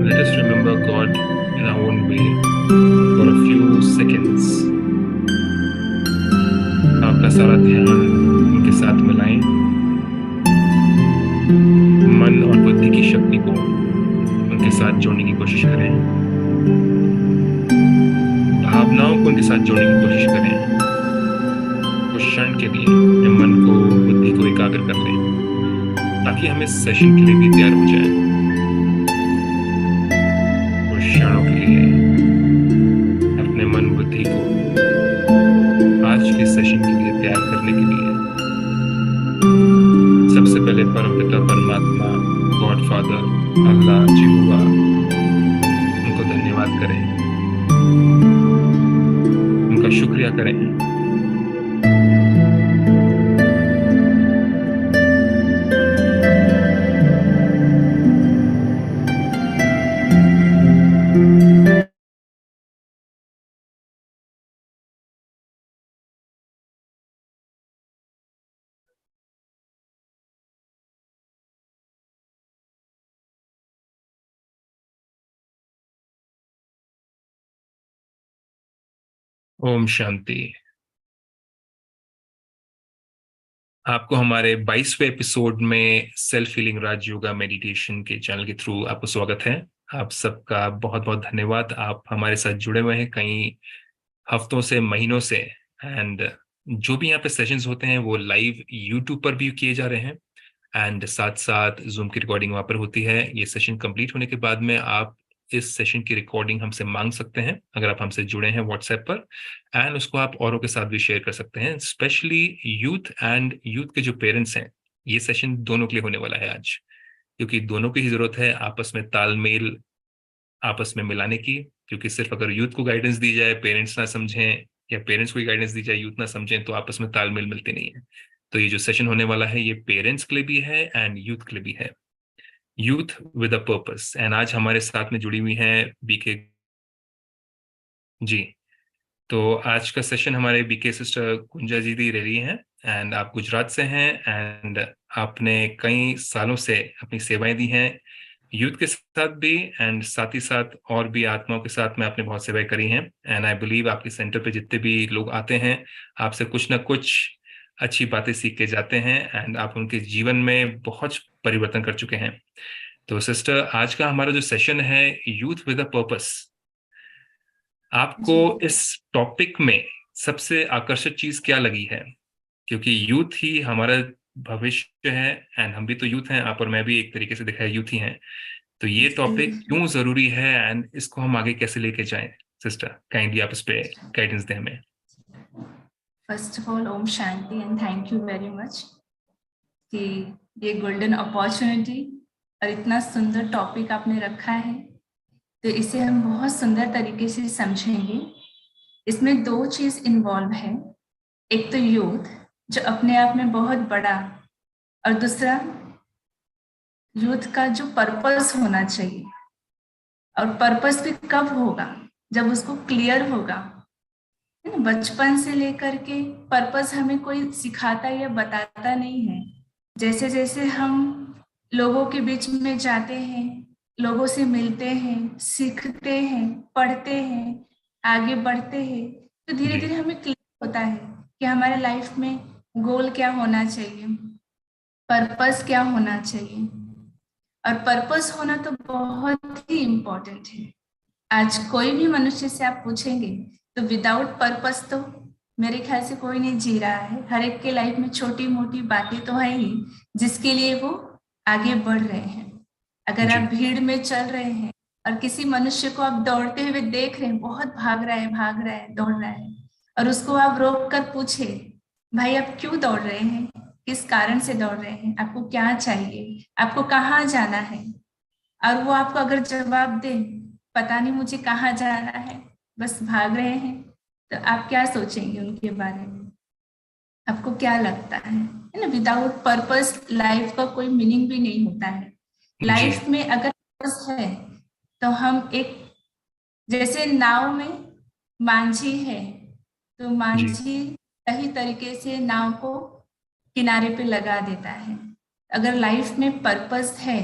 Let us remember God in our own way for a few seconds. आपका सारा ध्यान उनके साथ मिलाएं। मन और बुद्धि की शक्ति को उनके साथ जोड़ने की कोशिश करें। भावनाओं को उनके साथ जोड़ने की कोशिश करें। कुछ क्षण के लिए अपने मन को, बुद्धि को एकाग्र कर लें, ताकि हम इस सेशन के लिए भी तैयार हो जाएं। कुछ क्षणों के लिए अपने मन, बुद्धि को आज के सेशन के लिए तैयार करने के लिए सबसे पहले परमपिता परमात्मा, गॉड फादर, अल्लाह, यहोवा, उनको धन्यवाद करें, उनका शुक्रिया करें। ओम शांति। आपको हमारे 22वें एपिसोड में सेल्फ हीलिंग राज योगा मेडिटेशन के चैनल के थ्रू आपको स्वागत है। आप सबका बहुत बहुत धन्यवाद। आप हमारे साथ जुड़े हुए हैं कई हफ्तों से, महीनों से। एंड जो भी यहाँ पे सेशंस होते हैं वो लाइव यूट्यूब पर भी किए जा रहे हैं एंड साथ साथ जूम की रिकॉर्डिंग वहां पर होती है। ये सेशन कंप्लीट होने के बाद में आप इस सेशन की रिकॉर्डिंग हमसे मांग सकते हैं अगर आप हमसे जुड़े हैं व्हाट्सएप पर, एंड उसको आप औरों के साथ भी शेयर कर सकते हैं, स्पेशली यूथ एंड यूथ के जो पेरेंट्स हैं। ये सेशन दोनों के लिए होने वाला है आज, क्योंकि दोनों की ही जरूरत है आपस में तालमेल, आपस में मिलाने की। क्योंकि सिर्फ अगर यूथ को गाइडेंस दी जाए, पेरेंट्स ना समझें, या पेरेंट्स को गाइडेंस दी जाए, यूथ ना समझें, तो आपस में तालमेल मिलते नहीं है। तो ये जो सेशन होने वाला है ये पेरेंट्स के लिए भी है एंड यूथ के लिए भी है, youth with a purpose. And आज हमारे साथ में जुड़ी हुई हैं बीके जी। तो आज का सेशन हमारे बीके सिस्टर कुंजा जी दी रह रही हैं एंड आप गुजरात से हैं एंड आपने कई सालों से अपनी सेवाएं दी हैं यूथ के साथ भी, एंड साथ ही साथ और भी आत्माओं के साथ में आपने बहुत सेवाएं करी हैं। एंड आई बिलीव आपके सेंटर पे जितने भी लोग आते हैं आपसे कुछ ना कुछ अच्छी बातें सीख के जाते हैं एंड आप उनके जीवन में बहुत परिवर्तन कर चुके हैं। तो सिस्टर, आज का हमारा जो सेशन है यूथ विद अ पर्पस, आपको जी इस टॉपिक में सबसे आकर्षक चीज क्या लगी है? क्योंकि यूथ ही हमारा भविष्य है एंड हम भी तो यूथ हैं, आप और मैं भी एक तरीके से देखा है यूथ ही हैं। तो ये टॉपिक क्यों जरूरी है एंड इसको हम आगे कैसे लेके जाएं? सिस्टर, काइंडली आप इस पे गाइडेंस दें हमें। First of all Om Shanti and thank you very much कि ये गोल्डन अपॉर्चुनिटी और इतना सुंदर टॉपिक आपने रखा है, तो इसे हम बहुत सुंदर तरीके से समझेंगे। इसमें दो चीज इन्वॉल्व है, एक तो यूथ जो अपने आप में बहुत बड़ा, और दूसरा यूथ का जो पर्पस होना चाहिए। और पर्पस भी कब होगा? जब उसको क्लियर होगा। है ना, बचपन से लेकर के पर्पस हमें कोई सिखाता या बताता नहीं है। जैसे जैसे हम लोगों के बीच में जाते हैं, लोगों से मिलते हैं, सीखते हैं, पढ़ते हैं, आगे बढ़ते हैं, तो धीरे जी धीरे हमें क्लियर होता है कि हमारे लाइफ में गोल क्या होना चाहिए, पर्पस क्या होना चाहिए। और पर्पस होना तो बहुत ही इम्पोर्टेंट है। आज कोई भी मनुष्य से आप पूछेंगे तो विदाउट पर्पस तो मेरे ख्याल से कोई नहीं जी रहा है। हर एक के लाइफ में छोटी मोटी बातें तो है ही जिसके लिए वो आगे बढ़ रहे हैं। अगर जी आप भीड़ में चल रहे हैं और किसी मनुष्य को आप दौड़ते हुए देख रहे हैं, बहुत भाग रहा है, दौड़ रहा है, और उसको आप रोक कर पूछे, भाई आप क्यों दौड़ रहे हैं, किस कारण से दौड़ रहे हैं, आपको क्या चाहिए, आपको कहाँ जाना है, और वो आपको अगर जवाब दे पता नहीं मुझे कहाँ जाना है, बस भाग रहे हैं, तो आप क्या सोचेंगे उनके बारे में? आपको क्या लगता है ना? विदाउट पर्पस लाइफ का कोई मीनिंग भी नहीं होता है। जी लाइफ में अगर पर्पस है तो हम एक, जैसे नाव में मांझी है, तो जी मांझी सही तरीके से नाव को किनारे पे लगा देता है। अगर लाइफ में पर्पस है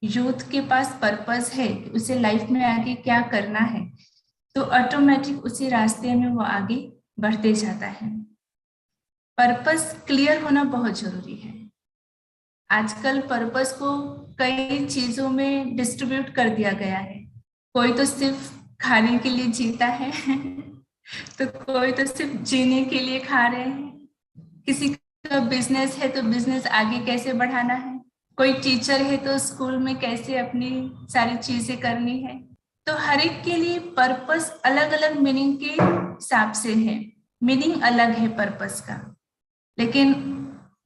यूथ के पास पर्पस है कि उसे लाइफ में आगे क्या करना है, तो ऑटोमेटिक उसी रास्ते में वो आगे बढ़ते जाता है। पर्पस क्लियर होना बहुत जरूरी है। आजकल पर्पस को कई चीजों में डिस्ट्रीब्यूट कर दिया गया है। कोई तो सिर्फ खाने के लिए जीता है तो कोई तो सिर्फ जीने के लिए खा रहे हैं। किसी का बिजनेस है तो बिजनेस आगे कैसे बढ़ाना है। कोई टीचर है तो स्कूल में कैसे अपनी सारी चीजें करनी है। तो हर एक के लिए पर्पस अलग अलग मीनिंग के हिसाब से है। मीनिंग अलग है पर्पस का, लेकिन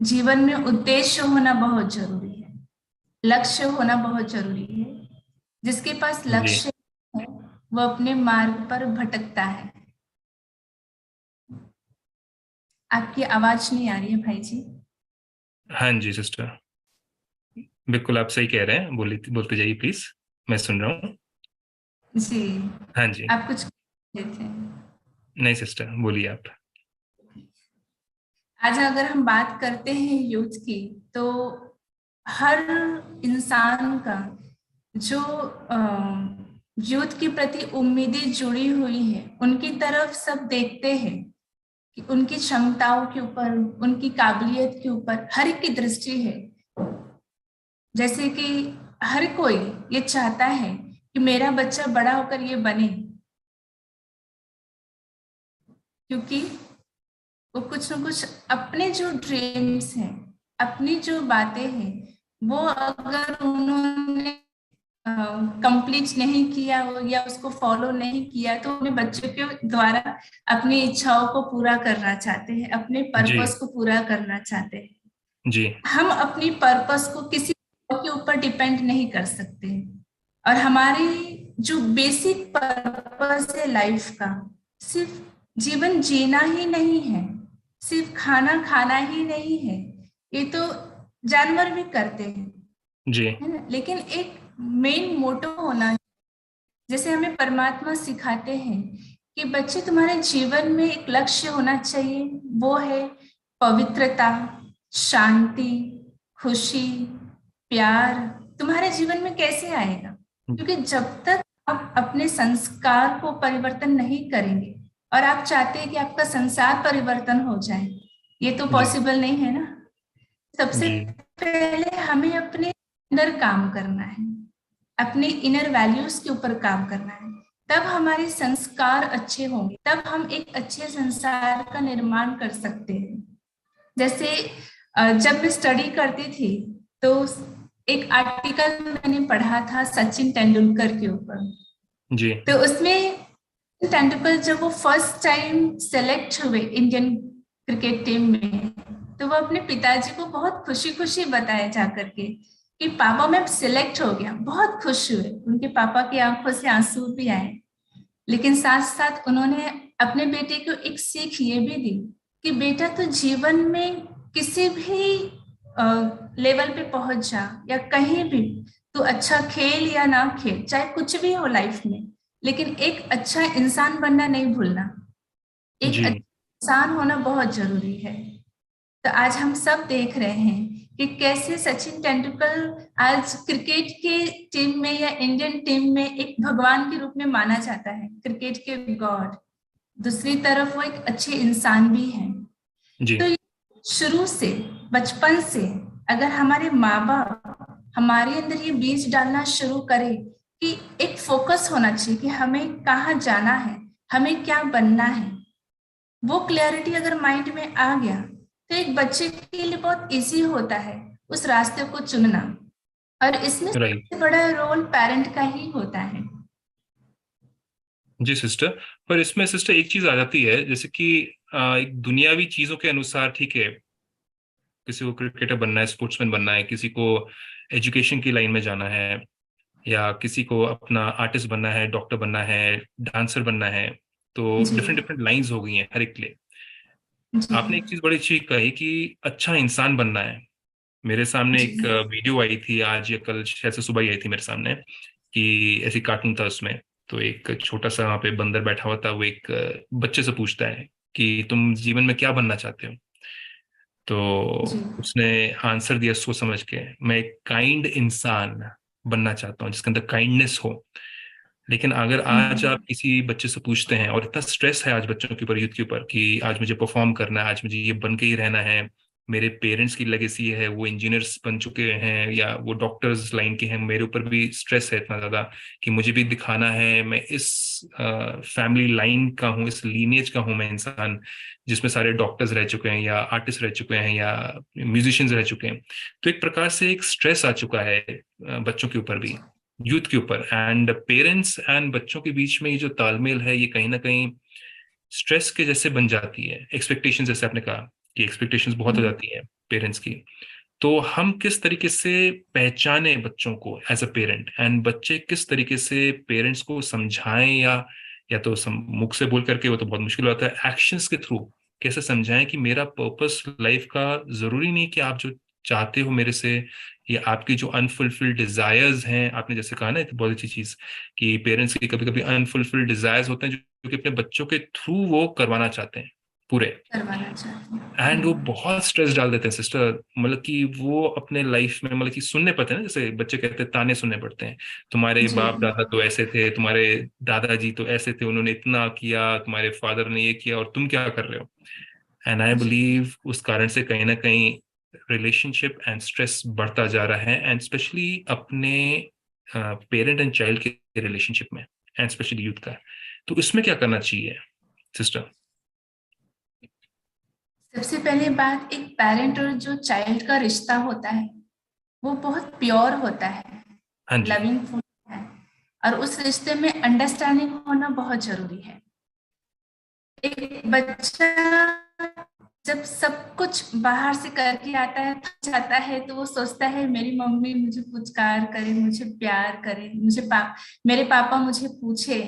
जीवन में उद्देश्य होना बहुत जरूरी है, लक्ष्य होना बहुत जरूरी है। जिसके पास जी। लक्ष्य है वो अपने मार्ग पर भटकता है। आपकी आवाज नहीं आ रही है भाई जी। हाँ जी सिस्टर, बिल्कुल आप सही कह रहे हैं, बोलते जाइए प्लीज, मैं सुन रहा हूँ। जी, हाँ जी। आप कुछ कह रहे थे। नहीं सिस्टर, बोलिए आप। आज अगर हम बात करते हैं यूथ की, तो हर इंसान का जो यूथ के प्रति उम्मीदें जुड़ी हुई है, उनकी तरफ सब देखते हैं कि उनकी क्षमताओं के ऊपर, उनकी काबिलियत के ऊपर हर एक की दृष्टि है। जैसे कि हर कोई ये चाहता है कि मेरा बच्चा बड़ा होकर ये बने, क्योंकि वो कुछ न कुछ अपने जो ड्रीम्स हैं, अपनी जो बातें हैं, वो अगर उन्होंने कंप्लीट नहीं किया हो या उसको फॉलो नहीं किया, तो अपने बच्चों के द्वारा अपनी इच्छाओं को पूरा करना चाहते हैं, अपने जी। पर्पस को पूरा करना चाहते हैं। जी। हम अपनी पर्पस को किसी के ऊपर डिपेंड नहीं कर सकते। और हमारी जो बेसिक पर्पस है लाइफ का, सिर्फ जीवन जीना ही नहीं है, सिर्फ खाना खाना ही नहीं है। ये तो जानवर भी करते हैं, जी। है ना। लेकिन एक मेन मोटो होना, जैसे हमें परमात्मा सिखाते हैं कि बच्चे तुम्हारे जीवन में एक लक्ष्य होना चाहिए, वो है पवित्रता, शांति, खुशी, प्यार। तुम्हारे जीवन में कैसे आएगा? क्योंकि जब तक आप अपने संस्कार को परिवर्तन नहीं करेंगे, और आप चाहते हैं कि आपका संसार परिवर्तन हो जाए, ये तो जी। पॉसिबल नहीं है ना। सबसे जी। पहले हमें अपने अंदर काम करना है, अपने इनर वैल्यूज के ऊपर काम करना है। तब हमारे संस्कार अच्छे होंगे, तब हम एक अच्छे संसार का निर्माण कर सकते हैं। जैसे जब मैं स्टडी करती थी, तो एक आर्टिकल मैंने पढ़ा था सचिन तेंदुलकर के ऊपर। जी। तो उसमें तेंदुलकर जब वो फर्स्ट टाइम सेलेक्ट हुए इंडियन क्रिकेट टीम में, तो वो अपने पिताजी को बहुत खुशी खुशी बताए जा करके कि पापा मैं सिलेक्ट हो गया। बहुत खुश हुए, उनके पापा की आंखों से आंसू भी आए। लेकिन साथ साथ उन्होंने अपने बेटे को एक सीख ये भी दी कि बेटा तो जीवन में किसी भी लेवल पे पहुंच जा, या कहीं भी तू अच्छा खेल या ना खेल, चाहे कुछ भी हो लाइफ में, लेकिन एक अच्छा इंसान बनना नहीं भूलना। एक अच्छा जी। इंसान होना बहुत जरूरी है। तो आज हम सब देख रहे हैं कि कैसे सचिन तेंदुलकर आज क्रिकेट के टीम में या इंडियन टीम में एक भगवान के रूप में माना जाता है, क्रिकेट के गॉड। दूसरी तरफ वो एक अच्छे इंसान भी हैं। जी। तो ये शुरू से, बचपन से, अगर हमारे माँ बाप हमारे अंदर ये बीज डालना शुरू करें कि एक फोकस होना चाहिए कि हमें कहाँ जाना है, हमें क्या बनना है, वो क्लैरिटी अगर माइंड में आ गया, तो एक बच्चे के लिए बहुत इजी होता है उस रास्ते को चुनना। और इसमें राइट। सबसे बड़ा रोल पेरेंट का ही होता है। जी सिस्टर, पर इसमें सिस्टर एक चीज आ जाती है, जैसे कि एक दुनियावी चीजों के अनुसार ठीक है, किसी को क्रिकेटर बनना है, स्पोर्ट्समैन बनना है, किसी को एजुकेशन की लाइन में जाना है, या किसी को अपना आर्टिस्ट बनना है, डॉक्टर बनना है, डांसर बनना है। तो जी डिफरेंट डिफरेंट लाइंस हो गई हैं हर एक के लिए। जी आपने एक चीज बड़ी अच्छी कही कि अच्छा इंसान बनना है। मेरे सामने जी एक वीडियो आई थी आज या कल, शायद से सुबह ही आई थी मेरे सामने, कि ऐसी कार्टून था उसमें। तो एक छोटा सा वहां पे बंदर बैठा हुआ था, वो एक बच्चे से पूछता है कि तुम जीवन में क्या बनना चाहते हो। तो जी उसने आंसर दिया सोच समझ के, मैं एक काइंड इंसान बनना चाहता हूँ, जिसके अंदर काइंडनेस हो। लेकिन अगर आज आप किसी बच्चे से पूछते हैं, और इतना स्ट्रेस है आज बच्चों के ऊपर, यूथ के ऊपर, कि आज मुझे परफॉर्म करना है, आज मुझे ये बन के ही रहना है, मेरे पेरेंट्स की लेगेसी है, वो इंजीनियर्स बन चुके हैं या वो डॉक्टर्स लाइन के हैं, मेरे ऊपर भी स्ट्रेस है इतना ज्यादा कि मुझे भी दिखाना है, मैं इस फैमिली लाइन का हूँ, इस लीनिएज का हूँ मैं इंसान, जिसमें सारे डॉक्टर्स रह चुके हैं या आर्टिस्ट रह चुके हैं या म्यूजिशियंस रह चुके हैं। तो एक प्रकार से एक स्ट्रेस आ चुका है बच्चों के ऊपर भी, यूथ के ऊपर। एंड पेरेंट्स एंड बच्चों के बीच में ये जो तालमेल है, ये कहीं ना कहीं स्ट्रेस के जैसे बन जाती है। एक्सपेक्टेशंस, जैसे आपने कहा कि एक्सपेक्टेशंस बहुत हो जाती है पेरेंट्स की। तो हम किस तरीके से पहचाने बच्चों को एज अ पेरेंट, एंड बच्चे किस तरीके से पेरेंट्स को समझाएं, या तो मुख से बोल करके, वो तो बहुत मुश्किल होता है, एक्शंस के थ्रू कैसे समझाएं कि मेरा पर्पस लाइफ का जरूरी नहीं कि आप जो चाहते हो मेरे से, ये आपकी जो अनफुलफिल्ड डिजायर्स हैं, आपने जैसे कहा ना, एक बहुत अच्छी चीज कि पेरेंट्स की कभी कभी अनफुलफिल्ड डिजायर्स होते हैं जो कि अपने बच्चों के थ्रू वो करवाना चाहते हैं पूरे। करवाना चाहती हूँ। एंड वो बहुत स्ट्रेस डाल देते हैं सिस्टर, मतलब कि वो अपने लाइफ में, मतलब कि सुनने पड़ते हैं ना, जैसे बच्चे कहते हैं ताने सुनने पड़ते हैं, तुम्हारे जी बाप दादा तो ऐसे थे, तुम्हारे दादाजी तो ऐसे थे, उन्होंने इतना किया, तुम्हारे फादर ने ये किया, और तुम क्या कर रहे हो। एंड आई जी बिलीव उस कारण से कहीं ना कहीं रिलेशनशिप एंड स्ट्रेस बढ़ता जा रहा है, एंड स्पेशली अपने पेरेंट एंड चाइल्ड के रिलेशनशिप में, एंड स्पेशली यूथ का। तो इसमें क्या करना चाहिए सिस्टर? सबसे पहले बात, एक पेरेंट और जो चाइल्ड का रिश्ता होता है वो बहुत प्योर होता है, हाँ जी। लविंगफुल है, और उस रिश्ते में अंडरस्टैंडिंग होना बहुत जरूरी है। एक बच्चा जब सब कुछ बाहर से करके आता है, थक जाता है, तो वो सोचता है मेरी मम्मी मुझे पुचकार करे, मुझे प्यार करे, मेरे पापा मुझे पूछे,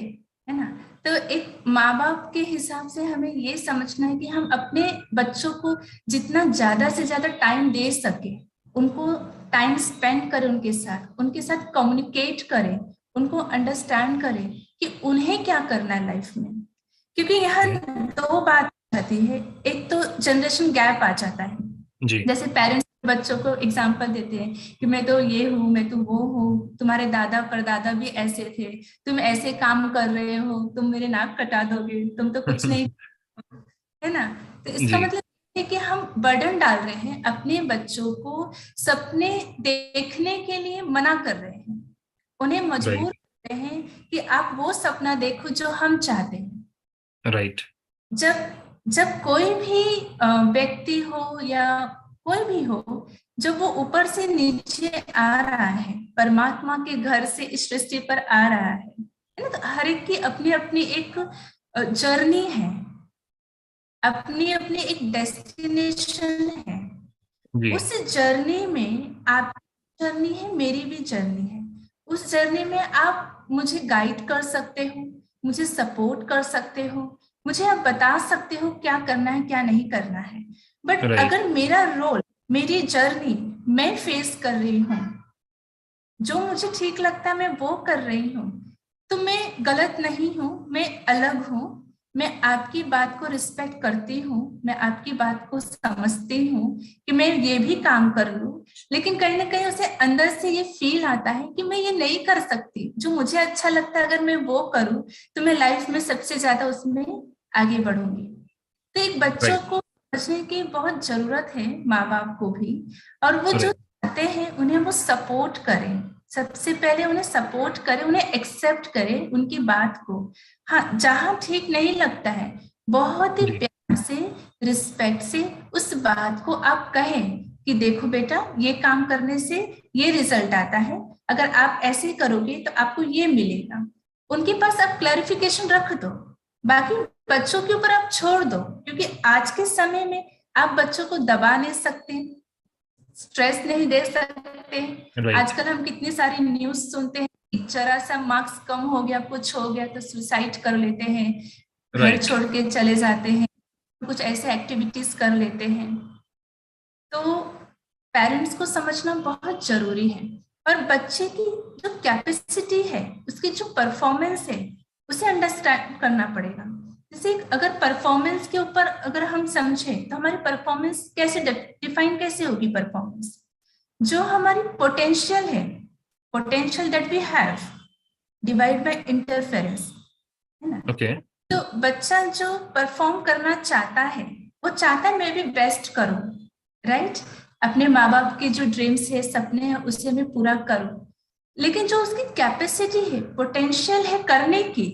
है ना। तो एक माँ बाप के हिसाब से हमें ये समझना है कि हम अपने बच्चों को जितना ज्यादा से ज्यादा टाइम दे सके, उनको टाइम स्पेंड करें, उनके साथ कम्युनिकेट करें, उनको अंडरस्टैंड करें कि उन्हें क्या करना है लाइफ में। क्योंकि यहाँ दो बात आ जाती है, एक तो जनरेशन गैप आ जाता है। जी। जैसे पेरेंट्स बच्चों को एग्जाम्पल देते हैं कि मैं तो ये हूँ, मैं तो वो हूँ, तुम्हारे दादा परदादा भी ऐसे थे, तुम ऐसे काम कर रहे हो, तुम मेरे नाक कटा दोगे, तुम तो कुछ नहीं, है ना। तो इसका जी। मतलब है कि हम बर्डन डाल रहे हैं अपने बच्चों को, सपने देखने के लिए मना कर रहे हैं, उन्हें मजबूर राइट। कर रहे हैं कि आप वो सपना देखो जो हम चाहते हैं। राइट। जब जब कोई भी व्यक्ति हो या कोई भी हो, जब वो ऊपर से नीचे आ रहा है, परमात्मा के घर से इस सृष्टि पर आ रहा है ना, तो हर एक की अपनी अपनी एक जर्नी है, अपनी अपनी एक डेस्टिनेशन है। जी। उस जर्नी में आपकी जर्नी है, मेरी भी जर्नी है। उस जर्नी में आप मुझे गाइड कर सकते हो, मुझे सपोर्ट कर सकते हो, मुझे आप बता सकते हो क्या करना है क्या नहीं करना है। But right. अगर मेरा रोल, मेरी जर्नी मैं फेस कर रही हूँ, जो मुझे ठीक लगता है मैं वो कर रही हूँ, तो मैं गलत नहीं हूँ, मैं अलग हूँ। मैं आपकी बात को रिस्पेक्ट करती हूँ, मैं आपकी बात को समझती हूँ कि मैं ये भी काम कर लूँ, लेकिन कहीं ना कहीं उसे अंदर से ये फील आता है कि मैं ये नहीं कर सकती, जो मुझे अच्छा लगता है अगर मैं वो करूँ तो मैं लाइफ में सबसे ज्यादा उसमें आगे बढ़ूंगी। तो एक बच्चों राइट। को समझने की बहुत जरूरत है, माँ बाप को भी, और वो जो राइट। चाहते हैं उन्हें वो सपोर्ट करें। सबसे पहले उन्हें सपोर्ट करें, उन्हें एक्सेप्ट करें उनकी बात को। हाँ, जहाँ ठीक नहीं लगता है, बहुत ही जी। प्यार से, रिस्पेक्ट से उस बात को आप कहें कि देखो बेटा, ये काम करने से ये रिजल्ट आता है, अगर आप ऐसे करोगे तो आपको ये मिलेगा। उनके पास आप क्लैरिफिकेशन रख दो, बाकी बच्चों के ऊपर आप छोड़ दो, क्योंकि आज के समय में आप बच्चों को दबा नहीं सकते, स्ट्रेस नहीं दे सकते। राइट। आजकल हम कितनी सारी न्यूज सुनते हैं कि जरा सा मार्क्स कम हो गया, कुछ हो गया तो सुसाइड कर लेते हैं, घर राइट। छोड़ के चले जाते हैं, कुछ ऐसे एक्टिविटीज कर लेते हैं। तो पेरेंट्स को समझना बहुत जरूरी है, और बच्चे की जो कैपेसिटी है, उसकी जो परफॉर्मेंस है, उसे अंडरस्टैंड करना पड़ेगा। जैसे अगर परफॉर्मेंस के ऊपर अगर हम समझे तो हमारी परफॉर्मेंस कैसे डिफाइन कैसे होगी। परफॉर्मेंस जो हमारी पोटेंशियल है, potential that we have divide by interference, है ना। ओके। तो बच्चा जो परफॉर्म करना चाहता है, वो चाहता है मैं भी बेस्ट करूं, राइट। अपने माँ बाप के जो ड्रीम्स है, सपने हैं, उसे मैं पूरा करूं। लेकिन जो उसकी कैपेसिटी है, पोटेंशियल है करने की,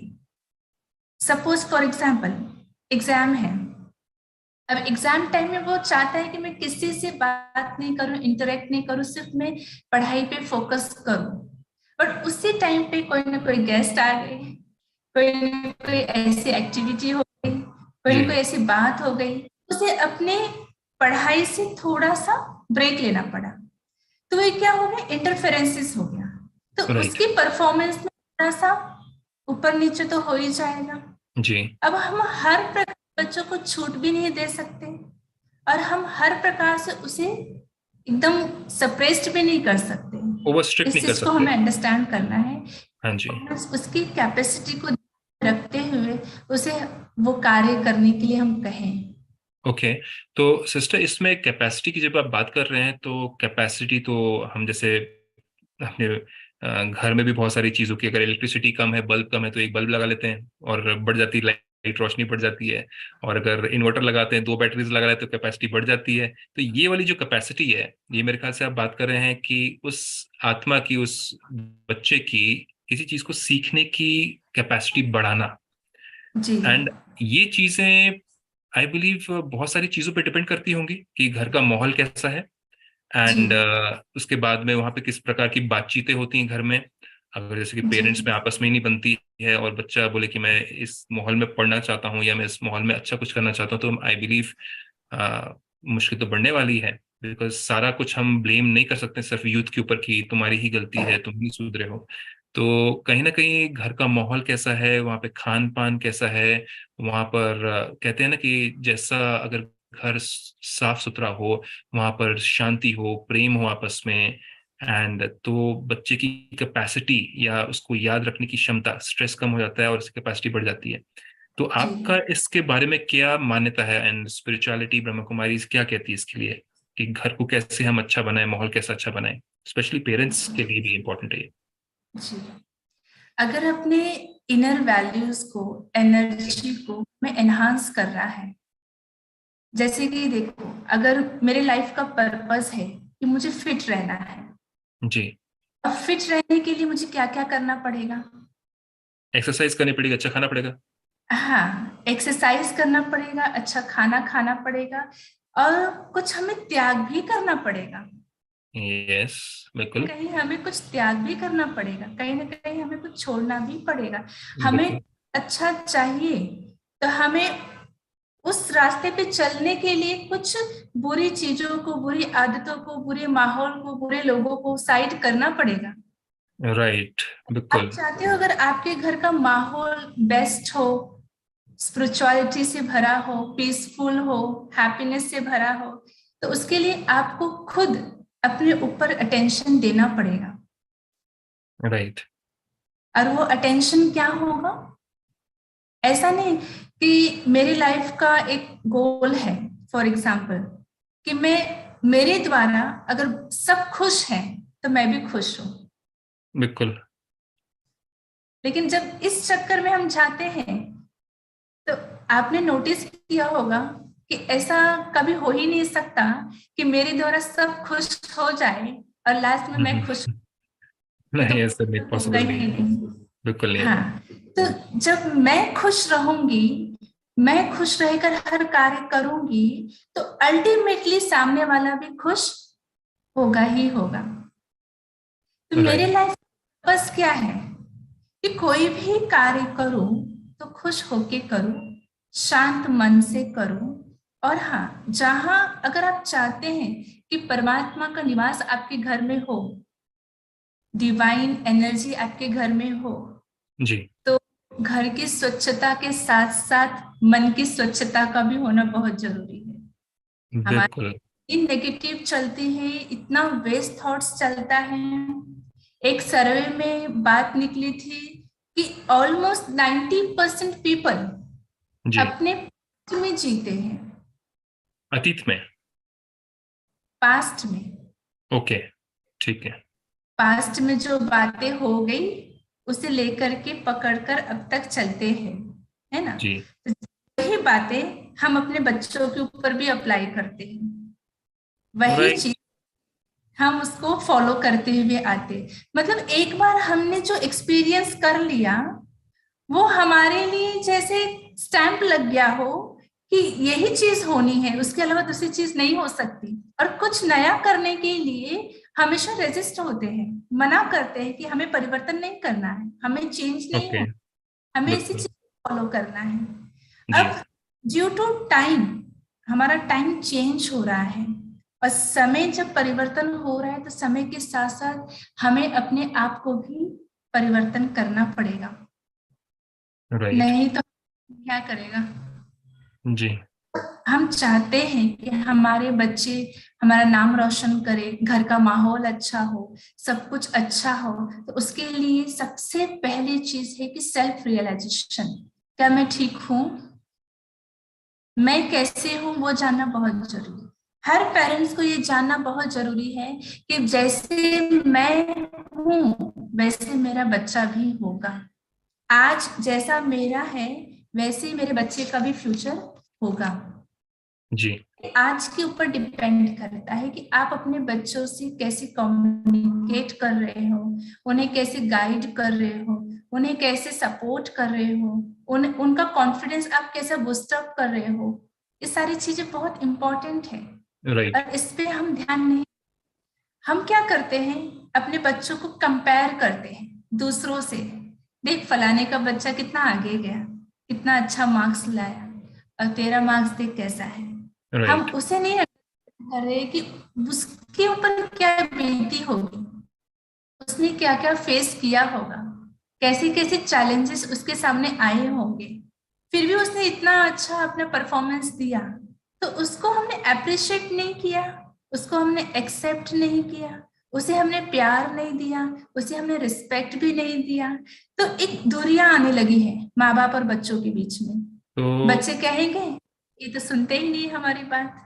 सपोज फॉर एग्जाम्पल एग्जाम है, अब एग्जाम टाइम में वो चाहता है कि मैं किसी से बात नहीं करूं, इंटरेक्ट नहीं करूं, सिर्फ मैं पढ़ाई पे फोकस करूं। बट उसी टाइम पे कोई ना कोई गेस्ट आ गए, कोई ना कोई ऐसी एक्टिविटी हो गई, कोई जी। ना कोई ऐसी बात हो गई, उसे अपने पढ़ाई से थोड़ा सा ब्रेक लेना पड़ा। तो ये क्या हो गया, इंटरफेरेंसेस हो गया। तो राइट। उसकी परफॉर्मेंस में थोड़ा सा ऊपर नीचे तो हो ही जाएगा। जी। अब हम हर प्रकार बच्चों को छूट भी नहीं दे सकते, और हम हर प्रकार से उसे एकदम सप्रेस्ड भी नहीं कर सकते। ओवर स्ट्रिक्ट इस नहीं कर चीज को सकते। हमें अंडरस्टैंड करना है, हाँ जी। और उसकी कैपेसिटी को रखते हुए उसे वो कार्य करने के लिए हम कहें। ओके। तो सिस्टर, इसमें कैपेसिटी की जब आप बात कर रहे हैं, तो कैपेसिटी तो हम जैसे अपने घर में भी बहुत सारी चीज़ों की, अगर इलेक्ट्रिसिटी कम है, बल्ब कम है, तो एक बल्ब लगा लेते हैं और बढ़ जाती है लाइट, रोशनी बढ़ जाती है। और अगर इन्वर्टर लगाते हैं, दो बैटरीज लगा लेते हैं, तो कैपेसिटी बढ़ जाती है। तो ये वाली जो कैपेसिटी है, ये मेरे ख्याल से आप बात कर रहे हैं कि उस आत्मा की, उस बच्चे की किसी चीज को सीखने की कैपेसिटी बढ़ाना। जी एंड ये चीजें आई बिलीव बहुत सारी चीजों पे डिपेंड करती होंगी कि घर का माहौल कैसा है, जी एंड उसके बाद में वहाँ पे किस प्रकार की बातचीतें होती हैं घर में। अगर जैसे कि जी पेरेंट्स में आपस में ही नहीं बनती है, और बच्चा बोले कि मैं इस माहौल में पढ़ना चाहता हूँ या मैं इस माहौल में अच्छा कुछ करना चाहता हूँ, तो आई बिलीव मुश्किल तो बढ़ने वाली है। बिकॉज सारा कुछ हम ब्लेम नहीं कर सकते सिर्फ यूथ के ऊपर कि तुम्हारी ही गलती है, तुम ही सुधरे हो। तो कहीं ना कहीं घर का माहौल कैसा है, वहाँ पे खान पान कैसा है, वहाँ पर कहते हैं ना कि जैसा अगर घर साफ सुथरा हो, वहाँ पर शांति हो, प्रेम हो आपस में, एंड तो बच्चे की कैपेसिटी या उसको याद रखने की क्षमता, स्ट्रेस कम हो जाता है और उसकी कैपेसिटी बढ़ जाती है। तो जी आपका इसके बारे में क्या मान्यता है, एंड स्पिरिचुअलिटी ब्रह्म कुमारी क्या कहती है इसके लिए, कि घर को कैसे हम अच्छा बनाए, माहौल कैसा अच्छा बनाए, स्पेशली पेरेंट्स के लिए भी इम्पोर्टेंट है ये। जी। अगर अपने इनर वैल्यूज को, एनर्जी को में एनहांस कर रहा है, जैसे कि देखो, अगर मेरे लाइफ का पर्पस है कि मुझे फिट रहना है, जी। अब फिट रहने के लिए मुझे क्या क्या करना पड़ेगा। एक्सरसाइज करनी पड़ेगी, अच्छा खाना पड़ेगा। हाँ, एक्सरसाइज करना पड़ेगा, अच्छा खाना खाना पड़ेगा, और कुछ हमें त्याग भी करना पड़ेगा। यस, बिल्कुल। कहीं हमें कुछ त्याग भी करना पड़ेगा, कहीं ना कहीं हमें कुछ छोड़ना भी पड़ेगा। हमें बिल्कुल। अच्छा चाहिए, तो हमें उस रास्ते पे चलने के लिए कुछ बुरी चीजों को, बुरी आदतों को, बुरे माहौल को, बुरे लोगों को साइड करना पड़ेगा। राइट। आप बिल्कुल। चाहते हो अगर आपके घर का माहौल बेस्ट हो, स्पिरिचुअलिटी से भरा हो, पीसफुल हो, हैप्पीनेस से भरा हो, तो उसके लिए आपको खुद अपने ऊपर अटेंशन देना पड़ेगा। राइट। और वो अटेंशन क्या होगा, ऐसा नहीं कि मेरी लाइफ का एक गोल है, फॉर एग्जाम्पल, कि मैं, मेरे द्वारा अगर सब खुश हैं तो मैं भी खुश हूं। बिल्कुल। लेकिन जब इस चक्कर में हम जाते हैं, तो आपने नोटिस किया होगा कि ऐसा कभी हो ही नहीं सकता कि मेरे द्वारा सब खुश हो जाए और लास्ट में मैं खुश, ये तो नहीं, ऐसा नहीं, होगा पॉसिबल नहीं ही है। नहीं। बिल्कुल नहीं होगा। हाँ, तो जब मैं खुश रहूंगी, मैं खुश रहकर हर कार्य करूंगी, तो अल्टीमेटली सामने वाला भी खुश होगा ही होगा। तो मेरे राइट। लाइफ बस क्या है कि कोई भी कार्य करूं तो खुश होके करूं, शांत मन से करूं। और हाँ, जहां अगर आप चाहते हैं कि परमात्मा का निवास आपके घर में हो, डिवाइन एनर्जी आपके घर में हो, जी। तो घर की स्वच्छता के साथ साथ मन की स्वच्छता का भी होना बहुत जरूरी है। बिल्कुल। हमारी नेगेटिव चलती है, इतना वेस्ट थॉट्स चलता है। एक सर्वे में बात निकली थी कि ऑलमोस्ट 90% पीपल जी। अपने past में जीते हैं, अतीत में। पास्ट में। ओके। ठीक है। पास्ट में जो बातें हो गई उसे लेकर के पकड़कर अब तक चलते हैं, है ना। जी। तो वही बातें हम अपने बच्चों के ऊपर भी अप्लाई करते हैं, वही राइट। चीज हम उसको फॉलो करते हुए आते हैं। मतलब एक बार हमने जो एक्सपीरियंस कर लिया वो हमारे लिए जैसे स्टैंप लग गया हो कि यही चीज होनी है, उसके अलावा दूसरी चीज नहीं हो सकती। और कुछ नया करने के लिए हमेशा रेजिस्ट होते हैं, मना करते हैं कि हमें परिवर्तन नहीं करना है, हमें चेंज नहीं ओके। हो, हमें इसी बिल्कुल। चीज फॉलो करना है। जी। अब ड्यू टू टाइम, हमारा टाइम चेंज हो रहा है, और समय जब परिवर्तन हो रहा है तो समय के साथ साथ हमें अपने आप को भी परिवर्तन करना पड़ेगा, राइट। नहीं तो क्या करेगा। जी। हम चाहते हैं कि हमारे बच्चे हमारा नाम रोशन करें, घर का माहौल अच्छा हो, सब कुछ अच्छा हो। तो उसके लिए सबसे पहली चीज है कि सेल्फ रियलाइजेशन, क्या मैं ठीक हूँ, मैं कैसे हूँ, वो जानना बहुत जरूरी है। हर पेरेंट्स को ये जानना बहुत जरूरी है कि जैसे मैं हूँ वैसे मेरा बच्चा भी होगा। आज जैसा मेरा है वैसे ही मेरे बच्चे का भी फ्यूचर होगा। जी। आज के ऊपर डिपेंड करता है कि आप अपने बच्चों से कैसे कम्युनिकेट कर रहे हो, उन्हें कैसे गाइड कर रहे हो, उन्हें कैसे सपोर्ट कर रहे हो, उनका कॉन्फिडेंस आप कैसे बूस्टअप कर रहे हो। ये सारी चीजें बहुत इंपॉर्टेंट है, राइट। और इस पे हम ध्यान नहीं। हम क्या करते हैं, अपने बच्चों को कंपेयर करते हैं दूसरों से। देख फलाने का बच्चा कितना आगे गया, कितना अच्छा मार्क्स लाया, और तेरा मार्क्स देख कैसा है। हम राइट। उसे नहीं कर रहे कि उसके ऊपर क्या बीती होगी, उसने क्या क्या फेस किया होगा, कैसे कैसे चैलेंजेस उसके सामने आए होंगे, फिर भी उसने इतना अच्छा अपना परफॉर्मेंस दिया। तो उसको हमने अप्रिशिएट नहीं किया, उसको हमने एक्सेप्ट नहीं किया, उसे हमने प्यार नहीं दिया, उसे हमने रिस्पेक्ट भी नहीं दिया। तो एक दूरियां आने लगी है माँ बाप और बच्चों के बीच में। तो बच्चे कहेंगे ये तो सुनते ही नहीं हमारी बात।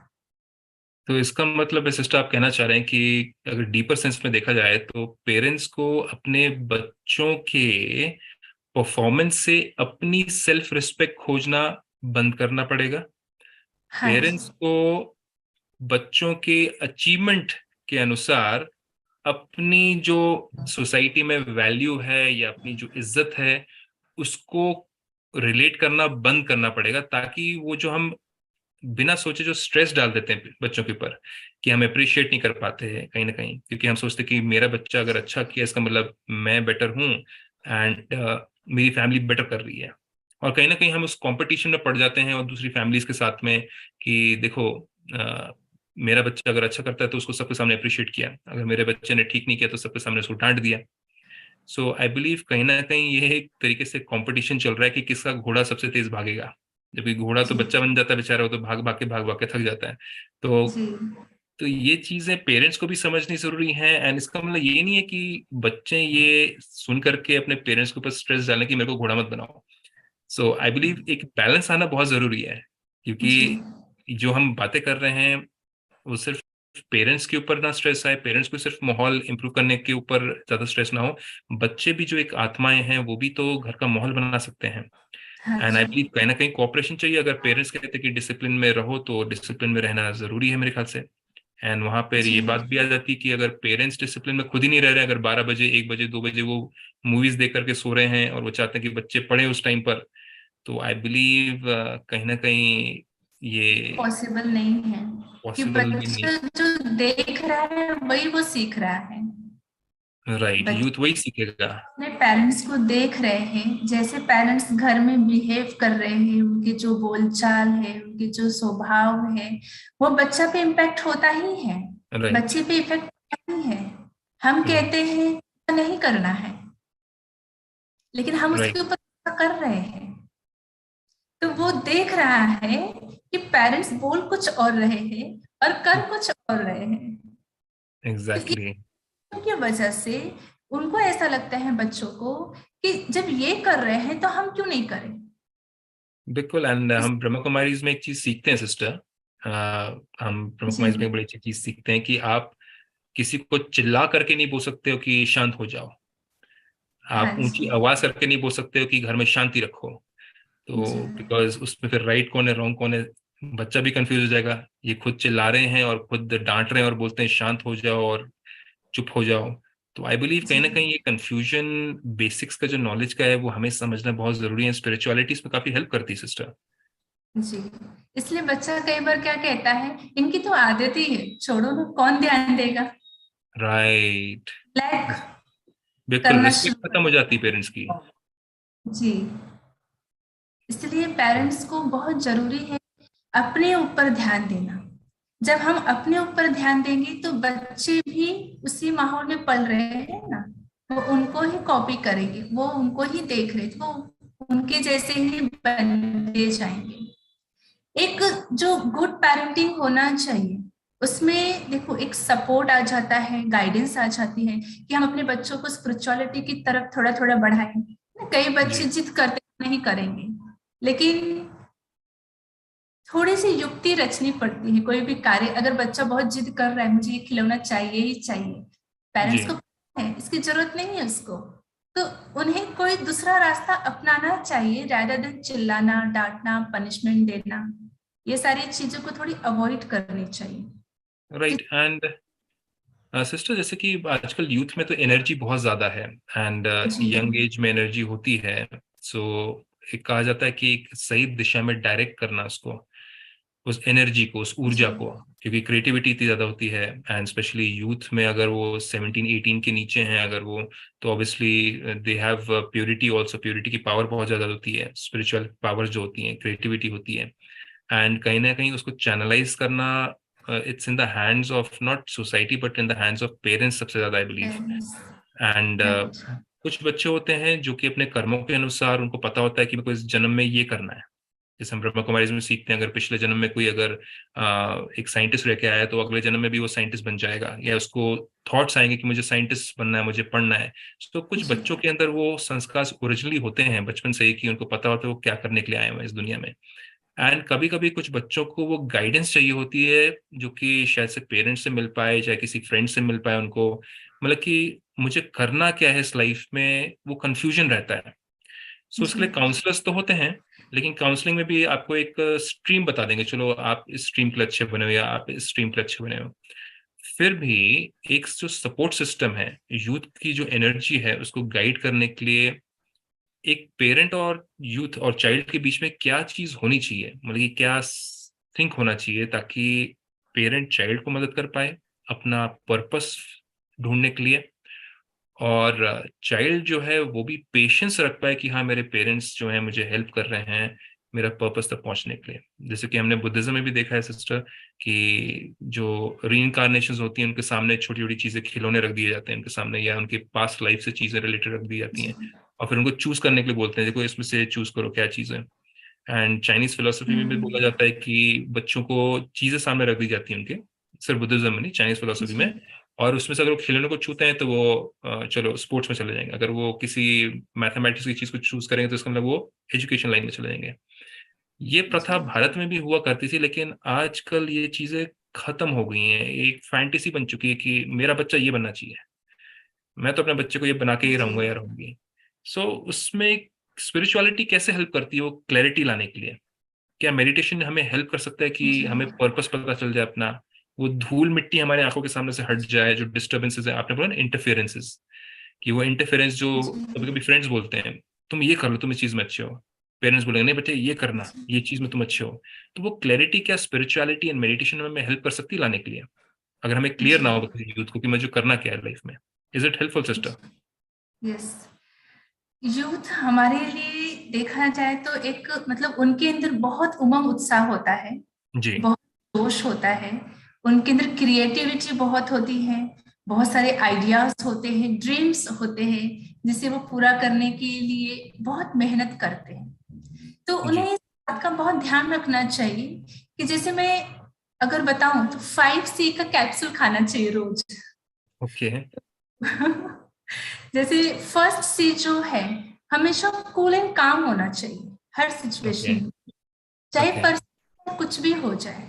तो इसका मतलब है सिस्टर, आप कहना चाह रहे हैं कि अगर डीपर सेंस में देखा जाए तो पेरेंट्स को अपने बच्चों के परफॉर्मेंस से अपनी सेल्फ रिस्पेक्ट खोजना बंद करना पड़ेगा। हाँ जी। पेरेंट्स को बच्चों के अचीवमेंट के अनुसार अपनी जो सोसाइटी में वैल्यू है या अपनी जो इज्जत है उसको रिलेट करना बंद करना पड़ेगा, ताकि वो जो हम बिना सोचे जो स्ट्रेस डाल देते हैं बच्चों के ऊपर कि हम अप्रिशिएट नहीं कर पाते हैं कहीं ना कहीं, क्योंकि हम सोचते हैं कि मेरा बच्चा अगर अच्छा किया इसका मतलब मैं बेटर हूँ एंड मेरी फैमिली बेटर कर रही है। और कहीं ना कहीं हम उस कंपटीशन में पड़ जाते हैं और दूसरी फैमिलीज के साथ में कि देखो मेरा बच्चा अगर अच्छा करता है तो उसको सबके सामने अप्रिशिएट किया, अगर मेरे बच्चे ने ठीक नहीं किया तो सबके सामने उसको डांट दिया। सो आई बिलीव कहीं ना कहीं ये एक तरीके से कंपटीशन चल रहा है कि किसका घोड़ा सबसे तेज भागेगा। जबकि घोड़ा तो जी। बच्चा बन जाता है बेचारा, वो तो भाग भाग के थक जाता है। तो जी। तो ये चीजें पेरेंट्स को भी समझनी जरूरी है। एंड इसका मतलब ये नहीं है कि बच्चे ये सुन करके अपने पेरेंट्स के ऊपर स्ट्रेस डालें कि मेरे को घोड़ा मत बनाओ। सो आई बिलीव एक बैलेंस आना बहुत जरूरी है, जी। क्योंकि जो हम बातें कर रहे हैं वो सिर्फ पेरेंट्स के ऊपर ना स्ट्रेस आए, पेरेंट्स को सिर्फ माहौल इंप्रूव करने के ऊपर ज्यादा स्ट्रेस ना हो, बच्चे भी जो एक आत्माएं हैं वो भी तो घर का माहौल बना सकते हैं। हाँ एंड आई जी। बिलीव कहीं ना कहीं कोऑपरेशन चाहिए। अगर पेरेंट्स कहते हैं कि डिसिप्लिन में रहो तो डिसिप्लिन में रहना जरूरी है मेरे ख्याल से। एंड वहां पर जी। ये बात भी आ जाती है कि अगर पेरेंट्स डिसिप्लिन में खुद ही नहीं रह रहे, अगर 12 बजे 1 बजे 2 बजे वो मूवीज देख करके सो रहे हैं और वो चाहते हैं कि बच्चे पढ़े उस टाइम पर, तो आई बिलीव कहीं ना कहीं ये पॉसिबल नहीं है, कि पॉसिबल भी नहीं। बच्चा जो देख रहा है वही वो सीख रहा है। राइट, बच्चे यूथ वही सीखेगा। अपने पेरेंट्स को देख रहे हैं, जैसे पेरेंट्स घर में बिहेव कर रहे हैं, उनके जो बोलचाल है, उनके जो स्वभाव है, वो बच्चा पे इम्पैक्ट होता ही है, राइट। बच्चे पे इफेक्ट होता ही है। हम कहते हैं नहीं करना है, लेकिन हम उसके राइट। ऊपर कर रहे हैं। तो वो देख रहा है कि पेरेंट्स बोल कुछ और रहे हैं और कर कुछ और रहे हैं। तो एग्जैक्टली। की वजह से उनको ऐसा लगता है बच्चों को कि जब ये कर रहे हैं तो हम क्यों नहीं करें। बिल्कुल। एंड इस, हम ब्रह्मा कुमारीज में एक चीज सीखते हैं सिस्टर, हम ब्रह्मा जी। कुमारीज में एक बड़ी अच्छी चीज सीखते हैं कि आप किसी को चिल्ला करके नहीं बोल सकते हो कि शांत हो जाओ, हाँ आप ऊंची जी। आवाज करके नहीं बोल सकते हो कि घर में शांति रखो। जी। तो बिकॉज उसमें फिर राइट कौन है रॉन्ग कौन है, बच्चा भी कंफ्यूज हो जाएगा। ये खुद चिल्ला रहे हैं और खुद डांट रहे हैं और बोलते हैं शांत हो जाओ और चुप हो जाओ। तो आई बिलीव कहीं जी। ना कहीं ये कंफ्यूजन बेसिक्स का जो नॉलेज का है वो हमें समझना बहुत जरूरी है। स्पिरिचुअलिटी इसमें काफी हेल्प करती है सिस्टर। जी। इसलिए बच्चा कई बार क्या कहता है, इनकी तो आदत ही है, छोड़ो ना, कौन ध्यान देगा। राइट। लैक बिल्कुल करना शुरू रिस्पेक्ट खत्म हो जाती है कर पेरेंट्स की। जी। इसलिए पेरेंट्स को बहुत जरूरी है अपने ऊपर ध्यान देना। जब हम अपने ऊपर ध्यान देंगे तो बच्चे भी उसी माहौल में पल रहे हैं ना, वो उनको ही कॉपी करेंगे, वो उनको ही देख रहे थे, वो उनके जैसे ही बनते जाएंगे। एक जो गुड पेरेंटिंग होना चाहिए, उसमें देखो एक सपोर्ट आ जाता है, गाइडेंस आ जाती है कि हम अपने बच्चों को स्पिरिचुअलिटी की तरफ थोड़ा थोड़ा बढ़ाएं। कई बच्चे जी जिद करते नहीं करेंगे, लेकिन थोड़ी सी युक्ति रचनी पड़ती है। कोई भी कार्य, अगर बच्चा बहुत जिद कर रहा है मुझे ये खिलौना चाहिए ही चाहिए, जी। पेरेंट्स को पता है इसकी जरूरत नहीं है उसको, तो उन्हें कोई दूसरा रास्ता अपनाना चाहिए, rather than चिल्लाना, डांटना, पनिशमेंट देना। ये सारी चीजों को थोड़ी अवॉइड करनी चाहिए। राइट एंड सिस्टर, जैसे कि आजकल यूथ में तो एनर्जी बहुत ज्यादा है एंड जी। यंग एज में एनर्जी होती है। सो एक कहा जाता है कि एक सही दिशा में डायरेक्ट करना उसको, उस एनर्जी को, उस जी। ऊर्जा को, क्योंकि क्रिएटिविटी इतनी ज्यादा होती है एंड स्पेशली यूथ में अगर वो 17-18 के नीचे हैं अगर वो, तो obviously they have purity also, purity की पावर बहुत ज्यादा होती है, स्पिरिचुअल पावर जो होती है, क्रिएटिविटी होती है। एंड कहीं ना कहीं उसको चैनलाइज करना, it's in the hands of not society but in the hands of parents सबसे ज्यादा आई बिलीव। And right. कुछ बच्चे होते हैं जो कि अपने कर्मों के अनुसार उनको पता होता है कि मेरे को इस जन्म में ये करना है। जैसे हम ब्रह्मा कुमारीज में सीखते हैं, अगर पिछले जन्म में कोई अगर एक साइंटिस्ट रह के आया है तो अगले जन्म में भी वो साइंटिस्ट बन जाएगा, या उसको थॉट्स आएंगे कि मुझे साइंटिस्ट बनना है, मुझे पढ़ना है। तो कुछ जी। बच्चों के अंदर वो संस्कार ओरिजिनली होते हैं बचपन से ही कि उनको पता होता है वो क्या करने के लिए आए हुए हैं इस दुनिया में। एंड कभी कभी कुछ बच्चों को वो गाइडेंस चाहिए होती है जो कि शायद से पेरेंट्स से मिल पाए, चाहे किसी फ्रेंड से मिल पाए उनको, मतलब कि मुझे करना क्या है इस लाइफ में, वो कंफ्यूजन रहता है। सो उसके जी। लिए काउंसलर्स तो होते हैं, लेकिन काउंसलिंग में भी आपको एक स्ट्रीम बता देंगे, चलो आप इस स्ट्रीम के लिए अच्छे बने हो या आप इस स्ट्रीम के लिए अच्छे बने हो। फिर भी एक जो सपोर्ट सिस्टम है, यूथ की जो एनर्जी है उसको गाइड करने के लिए, एक पेरेंट और यूथ और चाइल्ड के बीच में क्या चीज होनी चाहिए, मतलब कि क्या थिंक होना चाहिए ताकि पेरेंट चाइल्ड को मदद कर पाए अपना पर्पस ढूंढने के लिए, और चाइल्ड जो है वो भी पेशेंस रख पाए कि हाँ मेरे पेरेंट्स जो है मुझे हेल्प कर रहे हैं मेरा पर्पस तक पहुंचने के लिए। जैसे कि हमने बुद्धिज्म में भी देखा है सिस्टर कि जो रीइंकारनेशन होती हैं उनके सामने छोटी छोटी चीजें, खिलौने रख दिए जाते हैं उनके सामने, या उनके पास्ट लाइफ से चीजें रिलेटेड रख दी जाती जी। हैं और फिर उनको चूज करने के लिए बोलते हैं देखो इसमें से चूज करो क्या चीज है। एंड चाइनीज फिलोसफी में भी बोला हम्म। जाता है कि बच्चों को चीजें सामने रख दी जाती हैं उनके, सिर्फ बुद्धिज्म में नहीं, चाइनीज फिलोसफी जी। में। और उसमें से अगर वो खिलौने को छूते हैं तो वो चलो स्पोर्ट्स में चले जाएंगे, अगर वो किसी मैथमेटिक्स की चीज को चूज करेंगे तो इसका मतलब वो एजुकेशन लाइन में चले जाएंगे। ये प्रथा जी। भारत में भी हुआ करती थी, लेकिन आजकल ये चीजें खत्म हो गई हैं, एक फैंटेसी बन चुकी है कि मेरा बच्चा ये बनना चाहिए, मैं तो अपने बच्चे को ये बना के ही जी। रहूंगा या रहूंगी। सो उसमें स्पिरिचुअलिटी कैसे हेल्प करती है वो क्लैरिटी लाने के लिए? क्या मेडिटेशन हमें हेल्प कर सकता है कि जी। हमें पर्पस पता चल जाए अपना, वो धूल मिट्टी हमारे आंखों के सामने से हट जाए, जो डिस्टर्बेंसेस है, आपने बोला ना इंटरफेरेंसेस, कि वो इंटरफेरेंस जो जी। कभी कभी फ्रेंड्स बोलते हैं तुम ये कर लो तुम इस चीज में अच्छे हो, पेरेंट्स बोलेंगे नहीं बेटे ये करना, ये चीज में तुम अच्छे हो। तो वो क्लैरिटी क्या स्पिरिचुअलिटी एंड मेडिटेशन में हमें हेल्प कर सकती है लाने के लिए, अगर हमें क्लियर ना जी। हो किसी यूथ को कि मुझे करना क्या है लाइफ में? Is it helpful sister? Yes. Youth हमारे लिए देखा जाए तो एक मतलब उनके अंदर बहुत उमंग उत्साह होता है, जी बहुत जोश होता है, उनके अंदर क्रिएटिविटी बहुत होती है, बहुत सारे आइडियाज होते हैं, ड्रीम्स होते हैं, जिसे वो पूरा करने के लिए बहुत मेहनत करते हैं। तो जी। उन्हें इस बात का बहुत ध्यान रखना चाहिए कि जैसे मैं अगर बताऊं तो 5C का कैप्सूल खाना चाहिए रोज। ओके। जैसे फर्स्ट सी जो है, हमेशा कूल एंड काम होना चाहिए हर सिचुएशन ओके। में, चाहे ओके। परिस्थिति में कुछ भी हो जाए,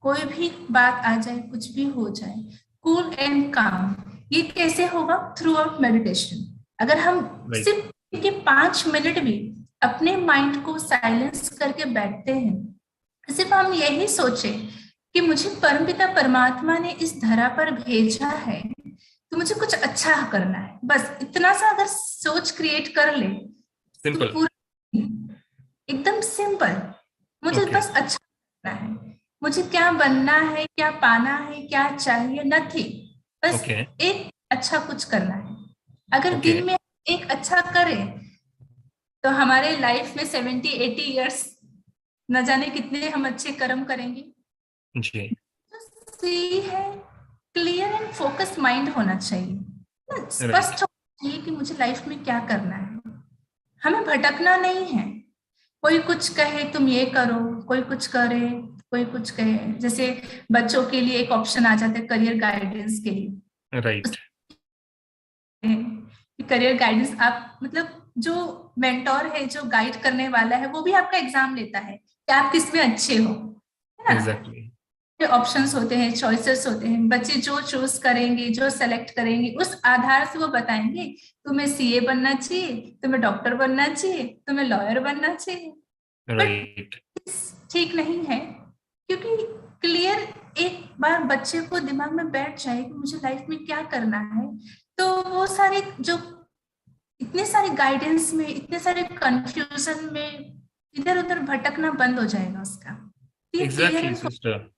कोई भी बात आ जाए, कुछ भी हो जाए, कूल एंड काम। ये कैसे होगा? Through out meditation. अगर हम राइट। सिर्फ के 5 मिनट भी अपने माइंड को साइलेंस करके बैठते हैं, सिर्फ हम यही सोचे कि मुझे परमपिता परमात्मा ने इस धरा पर भेजा है तो मुझे कुछ अच्छा करना है, बस इतना सा अगर सोच क्रिएट कर ले तो सिंपल। पूरा एकदम सिंपल। मुझे ओके। बस अच्छा करना है, मुझे क्या बनना है, क्या पाना है, क्या चाहिए, नथिंग। बस ओके। एक अच्छा कुछ करना है। अगर ओके। दिन में एक अच्छा करें तो हमारे लाइफ में 70-80 ईयर्स न जाने कितने हम अच्छे कर्म करेंगे। जी। तो सी है, क्लियर एंड फोकस माइंड होना चाहिए ना, राइट। स्पष्ट होना चाहिए कि मुझे लाइफ में क्या करना है। हमें भटकना नहीं है। कोई कुछ कहे तुम ये करो, कोई कुछ करे, कोई कुछ कहे। जैसे बच्चों के लिए एक ऑप्शन आ जाता है करियर गाइडेंस के लिए। राइट। करियर गाइडेंस आप मतलब जो मेंटोर है, जो गाइड करने वाला है, वो भी आपका एग्जाम लेता है कि आप किसमें अच्छे हो, है ना। एग्जैक्टली। ऑप्शंस होते हैं, चॉइसेस होते हैं, बच्चे जो चूज करेंगे, जो सेलेक्ट करेंगे, उस आधार से वो बताएंगे तुम्हें सीए बनना चाहिए, तुम्हें डॉक्टर बनना चाहिए, तुम्हें लॉयर बनना चाहिए। But right. ठीक नहीं है, क्योंकि क्लियर एक बार बच्चे को दिमाग में बैठ जाए कि मुझे लाइफ में क्या करना है, तो वो सारे जो इतने सारे गाइडेंस में, इतने सारे कंफ्यूजन में इधर उधर भटकना बंद हो जाएगा उसका। ये क्लियर एग्जैक्टली एंड। सिस्टर।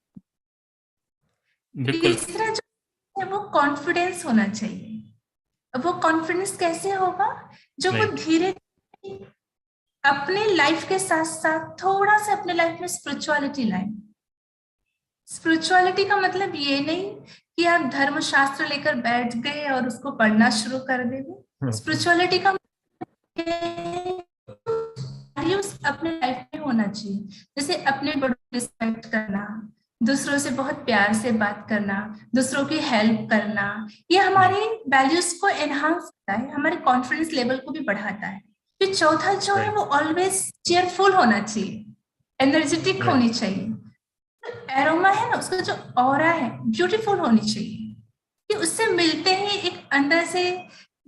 बिल्कुल। तीसरा जो है वो कॉन्फिडेंस होना चाहिए। अब वो कॉन्फिडेंस कैसे होगा? जो वो राइट। धीरे अपने लाइफ के साथ साथ थोड़ा सा अपने लाइफ में स्पिरिचुअलिटी लाए। स्पिरिचुअलिटी का मतलब ये नहीं कि आप धर्म शास्त्र लेकर बैठ गए और उसको पढ़ना शुरू कर देंगे। स्पिरिचुअलिटी का वैल्यूज अपने लाइफ में होना चाहिए। जैसे अपने बड़ों को रिस्पेक्ट करना, दूसरों से बहुत प्यार से बात करना, दूसरों की हेल्प करना, ये हमारी वैल्यूज को एनहांस करता है, हमारे कॉन्फिडेंस लेवल को भी बढ़ाता है। फिर चौथा जो है राइट। वो ऑलवेज चेयरफुल होना चाहिए, एनर्जेटिक राइट। होनी चाहिए। एरोमा है ना, उसका जो ऑरा है ब्यूटीफुल होनी चाहिए, कि उससे मिलते ही एक अंदर से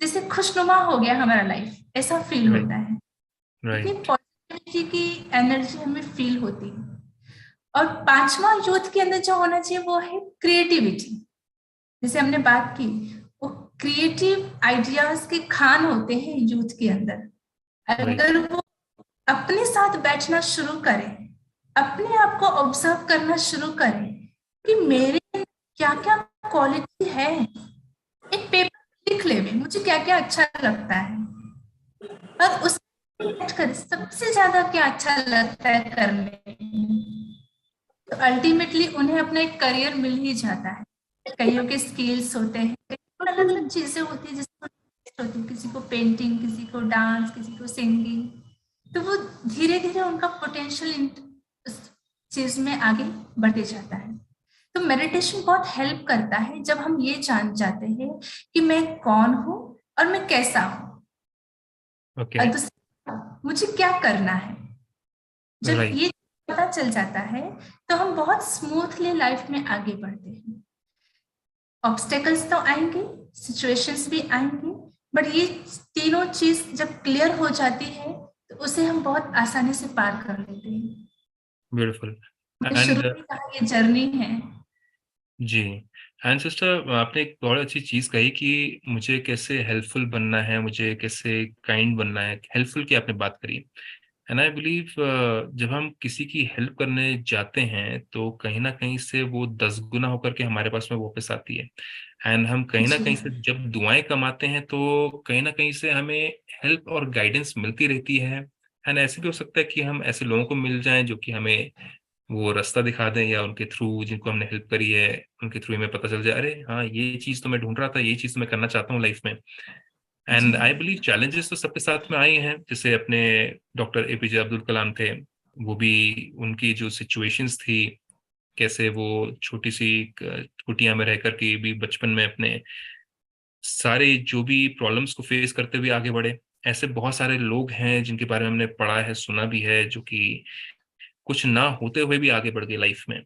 जैसे खुशनुमा हो गया हमारा लाइफ, ऐसा फील राइट। होता है। इतनी राइट। पॉजिटिविटी की एनर्जी हमें फील होती है। और पांचवा यूथ के अंदर जो होना चाहिए वो है क्रिएटिविटी। जैसे हमने बात की, वो क्रिएटिव आइडियाज के खान होते हैं यूथ के अंदर। राइट। अगर वो अपने साथ बैठना शुरू करें, अपने आप को ऑब्जर्व करना शुरू करें कि मेरे क्या क्या क्वालिटी है, एक पेपर लिख ले में मुझे क्या क्या अच्छा लगता है, और उस कर सबसे ज्यादा क्या अच्छा लगता है करने में, तो अल्टीमेटली उन्हें अपना एक करियर मिल ही जाता है। कईयों के स्किल्स होते हैं, अलग अलग चीजें होती है, जिसको होती है, किसी को पेंटिंग, किसी को डांस, किसी को सिंगिंग। तो वो धीरे धीरे उनका पोटेंशियल उस चीज में आगे बढ़ते जाता है। तो मेडिटेशन बहुत हेल्प करता है जब हम ये जान जाते हैं कि मैं कौन हूँ और मैं कैसा हूँ, ओके। और दूसरा मुझे क्या करना है। जब राइट। ये पता चल जाता है तो हम बहुत स्मूथली लाइफ में आगे बढ़ते हैं। ऑब्स्टेकल्स तो आएंगे, सिचुएशंस भी आएंगे, बट ये तीनों चीज जब क्लियर हो जाती है तो उसे हम बहुत आसानी से पार कर लेते हैं। ब्यूटीफुल। मैंने शुरू एंड में कहा ये जर्नी है। जी। एंड सिस्टर, आपने एक बहुत अच्छी चीज कही कि मुझे कैसे हेल्पफुल बनना है, मुझे कैसे काइंड बनना है। हेल्पफुल की आपने बात करी। एंड आई बिलीव जब हम किसी की हेल्प करने जाते हैं तो कहीं ना कहीं से वो 10 गुना होकर के हमारे पास में वापस आती है। एंड हम कहीं ना जी कहीं से जब दुआएं कमाते हैं तो कहीं ना कहीं से हमें हेल्प और गाइडेंस मिलती रहती है। एंड ऐसे भी हो सकता है कि हम ऐसे लोगों को मिल जाएं जो कि हमें वो रास्ता दिखा दें, या उनके थ्रू जिनको हमने हेल्प करी है उनके थ्रू हमें पता चल जाए, अरे हाँ ये चीज़ तो मैं ढूंढ रहा था, ये चीज़ तो मैं करना चाहता हूँ लाइफ में। जी एंड आई बिलीव चैलेंजेस तो सबके साथ में आए हैं। जैसे अपने डॉक्टर एपीजे अब्दुल कलाम थे, वो भी उनकी जो सिचुएशंस थी, कैसे वो छोटी सी कुटिया में रहकर के भी बचपन में अपने सारे जो भी प्रॉब्लम्स को फेस करते हुए आगे बढ़े। ऐसे बहुत सारे लोग हैं जिनके बारे में हमने पढ़ा है, सुना भी है, जो कि कुछ ना होते हुए भी आगे बढ़ गए लाइफ में।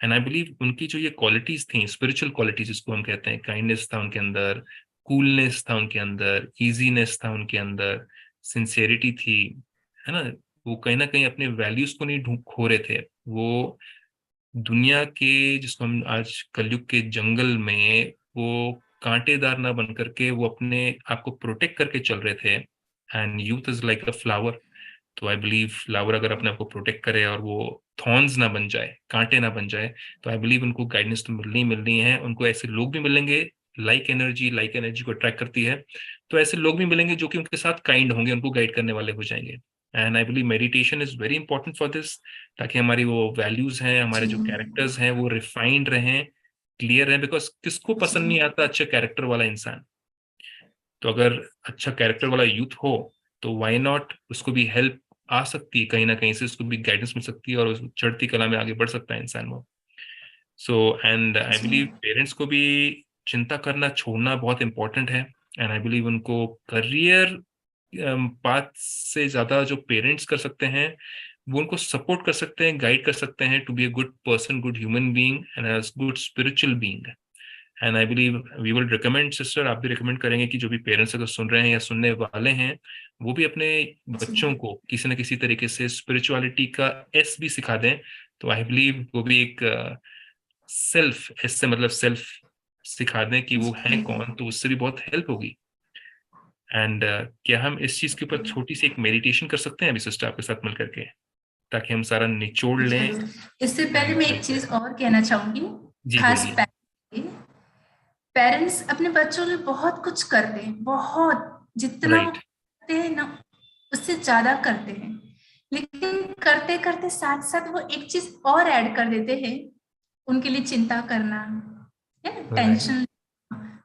एंड आई बिलीव उनकी जो ये क्वालिटीज थी, स्पिरिचुअल क्वालिटीज जिसको हम कहते हैं, काइंडनेस था उनके अंदर, कूलनेस था उनके अंदर, इजीनेस था उनके अंदर, सिंसेरिटी थी, है ना। वो कहीं ना कहीं अपने वैल्यूज को नहीं ढूंढ खो रहे थे। वो दुनिया के, जिसको हम आज कलयुग के जंगल में, वो कांटेदार ना बन करके वो अपने आप को प्रोटेक्ट करके चल रहे थे। And youth is like a flower. तो आई बिलीव फ्लावर अगर अपने आप को प्रोटेक्ट करे और वो थॉर्न्स ना बन जाए, कांटे ना बन जाए, तो आई बिलीव उनको गाइडेंस तो मिलनी है। उनको ऐसे लोग भी मिलेंगे, लाइक एनर्जी को अट्रैक्ट करती है, तो ऐसे लोग भी मिलेंगे जो कि उनके साथ काइंड होंगे, उनको गाइड करने वाले हो जाएंगे। And I believe meditation is very important for this, ताकि हमारी वो वैल्यूज हैं, हमारे जी जो कैरेक्टर्स हैं वो रिफाइंड रहें, क्लियर रहें। बिकॉज किसको जी पसंद नहीं आता अच्छा कैरेक्टर वाला इंसान? तो अगर अच्छा कैरेक्टर वाला यूथ हो, तो वाई नॉट, उसको भी हेल्प आ सकती है कहीं ना कहीं से, उसको भी गाइडेंस मिल सकती है और उस चढ़ती कला में आगे बढ़ सकता है इंसान वो। सो एंड आई जी बिलीव पेरेंट्स को भी चिंता करना छोड़ना बहुत इंपॉर्टेंट है। एंड आई बिलीव उनको करियर पाथ से ज्यादा जो पेरेंट्स कर सकते हैं, वो उनको सपोर्ट कर सकते हैं, गाइड कर सकते हैं to be a good person, good human being and good spiritual being. And I believe we will recommend, sister आप भी रिकमेंड करेंगे कि जो भी पेरेंट्स अगर सुन रहे हैं या सुनने वाले हैं, वो भी अपने बच्चों को किसी न किसी तरीके से स्पिरिचुअलिटी का एस भी सिखा दें। तो आई बिलीव वो भी एक सेल्फ, एस से मतलब सेल्फ, सिखा दें कि वो है जी कौन, तो उससे भी बहुत हेल्प होगी। एंड क्या हम इस चीज के ऊपर छोटी सी एक मेडिटेशन कर सकते हैं अभी सिस्टर आपके साथ मिल करके, ताकि हम सारा निचोड़ लें? जरूर। इससे पहले मैं एंड एक चीज और कहना चाहूंगी। जी खास बोलिए। पेरेंट्स अपने बच्चों के लिए बहुत कुछ करते हैं, बहुत, जितना वो राइट। करते हैं ना उससे ज्यादा करते हैं। लेकिन करते करते साथ साथ वो एक चीज और ऐड कर देते हैं, उनके लिए चिंता करना, है ना, राइट। टेंशन,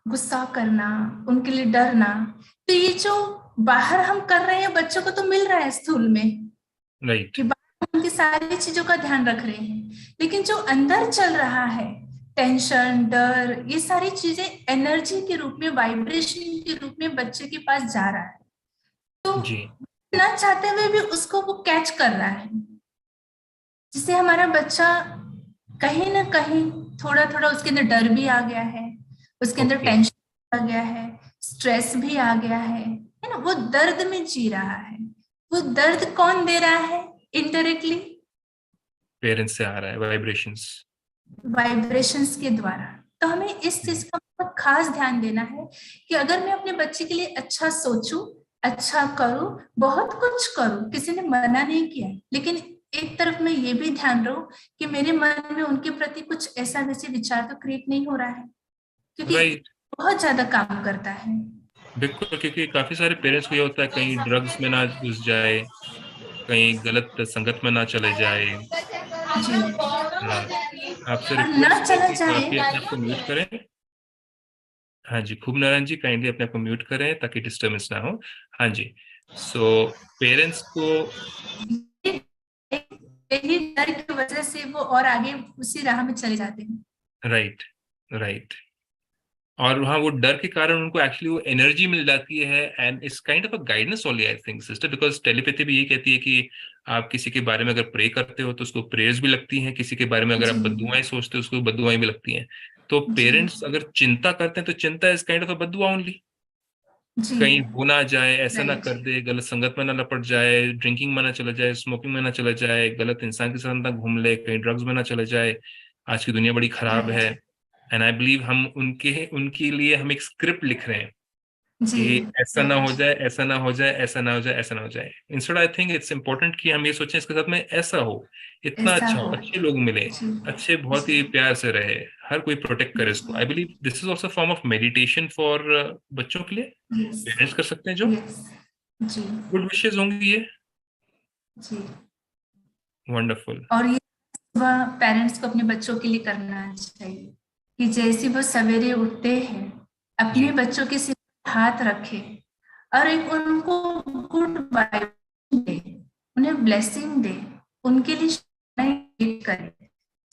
गुस्सा करना, उनके लिए डरना। तो ये जो बाहर हम कर रहे हैं बच्चों को तो मिल रहा है स्थूल में, राइट। कि बाहर उनकी सारी चीजों का ध्यान रख रहे हैं, लेकिन जो अंदर चल रहा है, टेंशन, डर, ये सारी चीजें एनर्जी के रूप में, वाइब्रेशन के रूप में बच्चे के पास जा रहा है। तो जी। ना चाहते हुए भी उसको वो कैच कर रहा है, जिससे हमारा बच्चा कहीं ना कहीं थोड़ा थोड़ा उसके अंदर डर भी आ गया है, उसके अंदर ओके। टेंशन आ गया है, स्ट्रेस भी आ गया है ना। वो दर्द में जी रहा है। वो दर्द कौन दे रहा है? इनडायरेक्टली पेरेंट्स से आ रहा है वाइब्रेशंस। वाइब्रेशंस के द्वारा। तो हमें इस चीज का बहुत खास ध्यान देना है कि अगर मैं अपने बच्चे के लिए अच्छा सोचूं, अच्छा करूं, बहुत कुछ करूं, किसी ने मना नहीं किया, लेकिन एक तरफ मैं ये भी ध्यान रहूं कि मेरे मन में उनके प्रति कुछ ऐसा वैसे विचार तो क्रिएट नहीं हो रहा है, क्योंकि राइट। बहुत ज्यादा काम करता है। बिल्कुल, क्योंकि काफी सारे पेरेंट्स को ये होता है कहीं ड्रग्स में ना घुस जाए, कहीं गलत संगत में ना चले जाए। जी। हाँ, आपसे और ना रिक्वेस्ट है चला कि जाए। आप ही अपने आप को म्यूट करें। हाँ जी, खूब नारायण जी, काइंडली अपने आप को म्यूट करें ताकि डिस्टर्बेंस ना हो। हाँ जी। सो पेरेंट्स को, यही डर की वजह से वो और आगे उसी राह में चले जाते हैं। Right, right. और वहाँ वो डर के कारण उनको एक्चुअली वो एनर्जी मिल जाती है, and it's kind of a guidance only I think sister, because telepathy भी यही कहती है कि आप किसी के बारे में अगर प्रे करते हो तो उसको प्रेयर्स भी लगती हैं, किसी के बारे में अगर जी आप बददुआएं सोचते हो उसको बददुआएं भी लगती हैं। तो जी पेरेंट्स अगर चिंता करते हैं तो चिंता इज काइंड ऑफ अ बददुआ ओनली। जी। कहीं वो ना जाए, ऐसा ना राइट। कर दे, गलत संगत में ना लपट जाए, ड्रिंकिंग में ना चला जाए, स्मोकिंग में ना चला जाए, गलत इंसान के साथ ना घूम ले, कहीं ड्रग्स में ना चला जाए। आज की दुनिया बड़ी खराब है। राइट। एंड आई बिलीव हम उनके उनके लिए हम एक स्क्रिप्ट लिख रहे हैं जी। कि ऐसा ना हो राइट। जाए, ऐसा ना हो जाए, ऐसा ना हो जाए, ऐसा ना हो जाए। Instead I think it's important कि हम ये सोचें इसके साथ में ऐसा हो, इतना ऐसा अच्छा हो, हो। अच्छे लोग मिले, जी अच्छे, बहुत जी ही प्यार से रहे, हर कोई प्रोटेक्ट करे इसको। आई जी। Believe this is also form of meditation for बच्चों के लिए, यस। पेरेंट्स कर सकते हैं जो यस। जी गुड विशेष होंगी ये। जी। वंडरफुल। और ये वह पेरेंट्स को अपने बच्चों के लिए करना चाहिए कि जैसे वो सवेरे उठते हैं, अपने जी। बच्चों के सिर पर हाथ रखे और एक उनको गुड वाइब दे, उन्हें ब्लेसिंग दे, उनके लिए क्रिएट करें।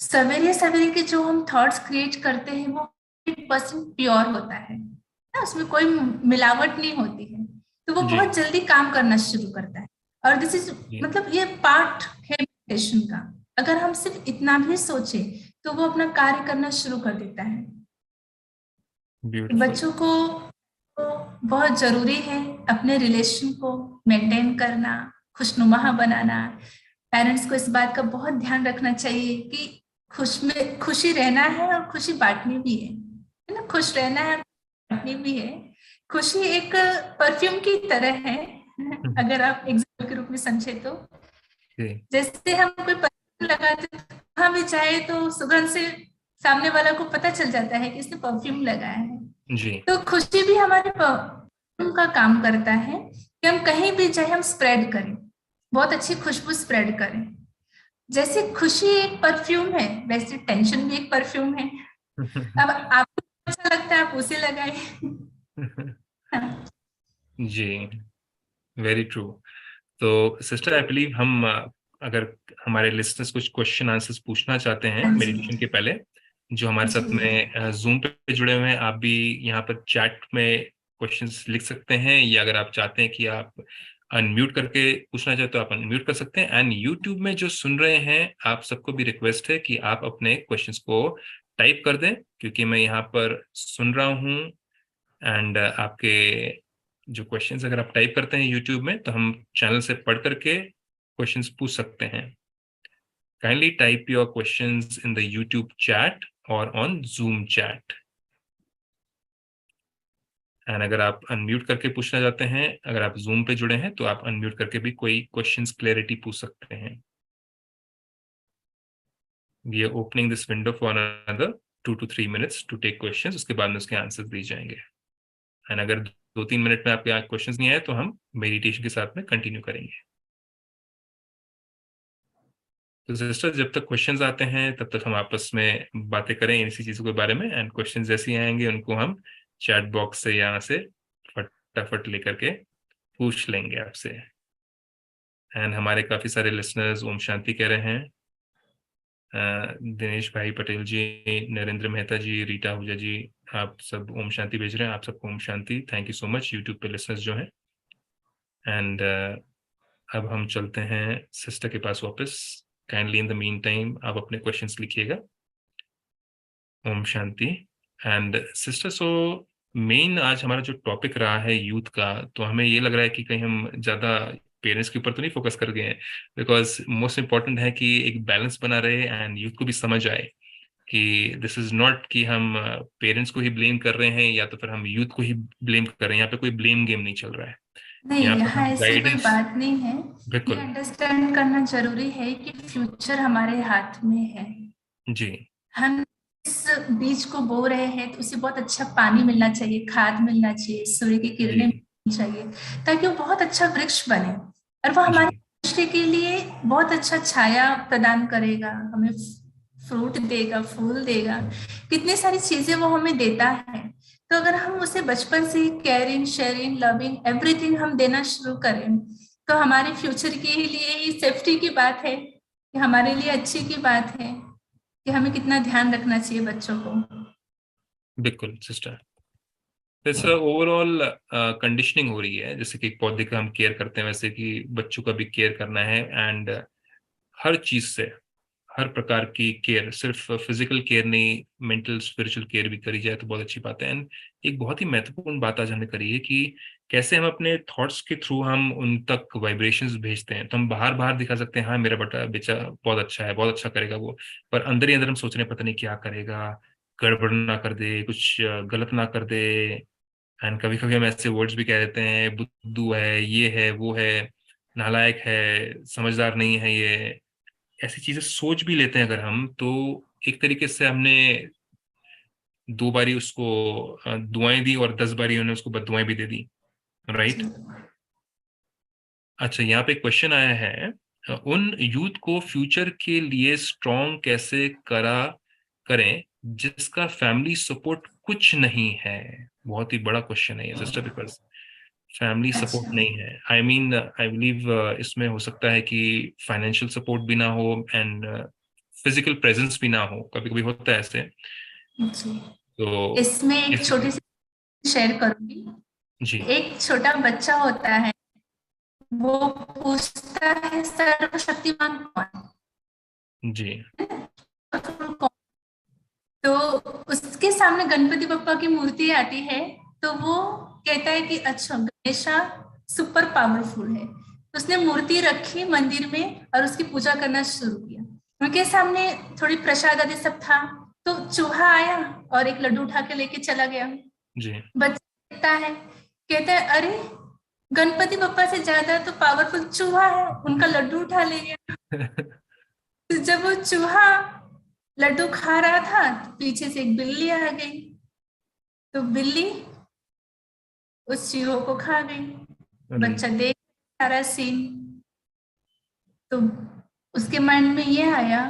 सवेरे सवेरे के जो हम थॉट्स क्रिएट करते हैं वो 100% प्योर होता है ना, उसमें कोई मिलावट नहीं होती है, तो वो जी। बहुत जल्दी काम करना शुरू करता है। और दिस इज, जी। मतलब ये पार्ट है मेडिटेशन का। अगर हम सिर्फ इतना भी सोचे तो वो अपना कार्य करना शुरू कर देता है। ब्यूटीफुल। बच्चों को बहुत जरूरी है अपने रिलेशन को मेंटेन करना, खुशनुमा बनाना। पेरेंट्स को इस बात का बहुत ध्यान रखना चाहिए कि खुशी रहना है और खुशी बांटनी भी है ना, खुश रहना है, बांटनी भी है। खुशी एक परफ्यूम की तरह है, अगर आप एग्जाम्पल के रूप में समझे तो। जी जैसे हम कोई परफ्यूम लगाते हैं, कहाँ भी जाए तो सुगंध से सामने वाला को पता चल जाता है कि इसने परफ्यूम लगाया है। जी। तो खुशी भी हमारे परफ्यूम का काम करता है कि हम कहीं भी जाए हम स्प्रेड करें, बहुत अच्छी खुशबू स्प्रेड करें। जैसे खुशी एक परफ्यूम है, वैसे टेंशन भी एक परफ्यूम है। अब आपको अच्छा लगता है आप उसे लगाए। जी, वेरी ट्रू। तो सिस्टर आई बिलीव हम अगर हमारे लिसनर्स कुछ क्वेश्चन आंसर्स पूछना चाहते हैं हाँ जी। मेडिटेशन के पहले, जो हमारे साथ जी। में जूम पे जुड़े हुए हैं, आप भी यहाँ पर चैट में क्वेश्चंस लिख सकते हैं, या अगर आप चाहते हैं कि आप अनम्यूट करके पूछना चाहते हो आप अनम्यूट कर सकते हैं। एंड यूट्यूब में जो सुन रहे हैं आप सबको भी रिक्वेस्ट है कि आप अपने क्वेश्चंस को टाइप कर दें, क्योंकि मैं यहाँ पर सुन रहा हूँ। एंड आपके जो क्वेश्चंस अगर आप टाइप करते हैं यूट्यूब में, तो हम चैनल से पढ़ करके क्वेश्चंस पूछ सकते हैं। Kindly type your questions in the YouTube chat और ऑन जूम चैट। एंड अगर आप अनम्यूट करके पूछना चाहते हैं, अगर आप जूम पे जुड़े हैं तो आप अनम्यूट करके भी कोई क्वेश्चंस क्लैरिटी पूछ सकते हैं। We are opening this window for another 2 to 3 minutes to take questions, उसके बाद में उसके आंसर्स दिए जाएंगे। एंड अगर 2-3 मिनट में आपके क्वेश्चंस नहीं आए तो हम मेडिटेशन के साथ में कंटिन्यू करेंगे। तो सिस्टर जब तक क्वेश्चंस आते हैं तब तक हम आपस में बातें करें इसी चीजों के बारे में, एंड क्वेश्चंस जैसे ही आएंगे उनको हम चैट बॉक्स से यहाँ से फटाफट लेकर के पूछ लेंगे आपसे। एंड हमारे काफी सारे लिसनर्स ओम शांति कह रहे हैं। दिनेश भाई पटेल जी, नरेंद्र मेहता जी, रीटा आहूजा जी, आप सब ओम शांति भेज रहे हैं। आप सबको ओम शांति। Thank you so much YouTube पे लिसनर्स जो हैं। एंड अब हम चलते हैं सिस्टर के पास वापस। Kindly in the mean time आप अपने क्वेश्चंस लिखिएगा। ओम Shanti. And sister, so main आज हमारा जो टॉपिक रहा है यूथ का, तो हमें ये लग रहा है कि कहीं हम ज्यादा पेरेंट्स के ऊपर तो नहीं फोकस कर गए हैं, बिकॉज मोस्ट इम्पॉर्टेंट है कि एक बैलेंस बना रहे एंड यूथ को भी समझ आए कि दिस इज नॉट कि हम पेरेंट्स को ही ब्लेम कर रहे हैं या तो फिर हम यूथ को ही ब्लेम कर रहे हैं। यहाँ पे कोई ब्लेम गेम नहीं चल रहा है। नहीं, यहाँ पर यहाँ हम ऐसी कोई गाइडेंस। बात नहीं है। ये बिल्कुल। अंडरस्टैंड करना जरूरी है कि फ्यूचर हमारे हाथ में है। जी हम इस बीज को बो रहे हैं तो उसे बहुत अच्छा पानी मिलना चाहिए, खाद मिलना चाहिए, सूर्य की किरणें जी मिलनी चाहिए, ताकि वो बहुत अच्छा वृक्ष बने। और वो हमारे जी दृष्टि के लिए बहुत अच्छा छाया प्रदान करेगा, हमें फ्रूट देगा, फूल देगा, कितनी सारी चीजें वो हमें देता है। तो अगर हम उसे बचपन से केयरिंग, शेयरिंग, लविंग एवरीथिंग हम देना शुरू करें, तो हमारे फ्यूचर के लिए ही सेफ्टी की बात है, कि हमारे लिए अच्छी की बात है कि हमें कितना ध्यान रखना चाहिए बच्चों को। बिल्कुल सिस्टर। जैसे ओवरऑल कंडीशनिंग हो रही है, जैसे कि एक पौधे का हम केयर करते हैं वैसे कि बच्चों का भी केयर करना है। एंड हर चीज से, हर प्रकार की केयर, सिर्फ फिजिकल केयर नहीं, मेंटल स्पिरिचुअल केयर भी करी जाए तो बहुत अच्छी बात है। एंड एक बहुत ही महत्वपूर्ण बात आज हमने करी है कि कैसे हम अपने थॉट्स के थ्रू हम उन तक वाइब्रेशंस भेजते हैं। तो हम बाहर बाहर दिखा सकते हैं हाँ मेरा बेटा बेचा बहुत अच्छा है, बहुत अच्छा करेगा वो, पर अंदर ही अंदर हम सोच रहे हैं पता नहीं क्या करेगा, गड़बड़ ना कर दे, कुछ गलत ना कर दे। एंड कभी कभी हम ऐसे वर्ड्स भी कह देते हैं, बुद्धू है, ये है, वो है, नालायक है, समझदार नहीं है ये, ऐसी चीजें सोच भी लेते हैं अगर हम तो। एक तरीके से हमने 2 बारी उसको दुआएं दी और 10 बारी उन्होंने उसको बददुआएं भी दे दी। राइट। जी। अच्छा, यहाँ पे क्वेश्चन आया है, उन यूथ को फ्यूचर के लिए स्ट्रॉन्ग कैसे करें जिसका फैमिली सपोर्ट कुछ नहीं है। बहुत ही बड़ा क्वेश्चन है ये सिस्टर, बिकॉज फैमिली सपोर्ट अच्छा। नहीं है। आई मीन आई बिलीव इसमें हो सकता है कि फाइनेंशियल सपोर्ट भी ना हो एंड फिजिकल प्रेजेंस भी ना हो, कभी कभी होता है ऐसे। जी। तो इसमें एक इस छोटी सी शेयर करूंगी। जी एक छोटा बच्चा होता है, वो पूछता है सर्वशक्तिमान कौन जी है? तो उसके सामने गणपति बप्पा की मूर्ति आती है, तो वो कहता है कि अच्छा गणेशा सुपर पावरफुल है। तो उसने मूर्ति रखी मंदिर में और उसकी पूजा करना शुरू किया। उनके सामने थोड़ी प्रसाद आदि सब था, तो चूहा आया और एक लड्डू उठा के लेके चला गया। जी। बच्चा देखता है, कहता है अरे गणपति बप्पा से ज्यादा तो पावरफुल चूहा है, उनका लड्डू उठा ले गया। तो जब वो चूहा लड्डू खा रहा था तो पीछे से एक बिल्ली आ गई, तो बिल्ली उस चूहे को खा गई। अरे। बच्चा देख सारा सीन, तो उसके माइंड में ये आया,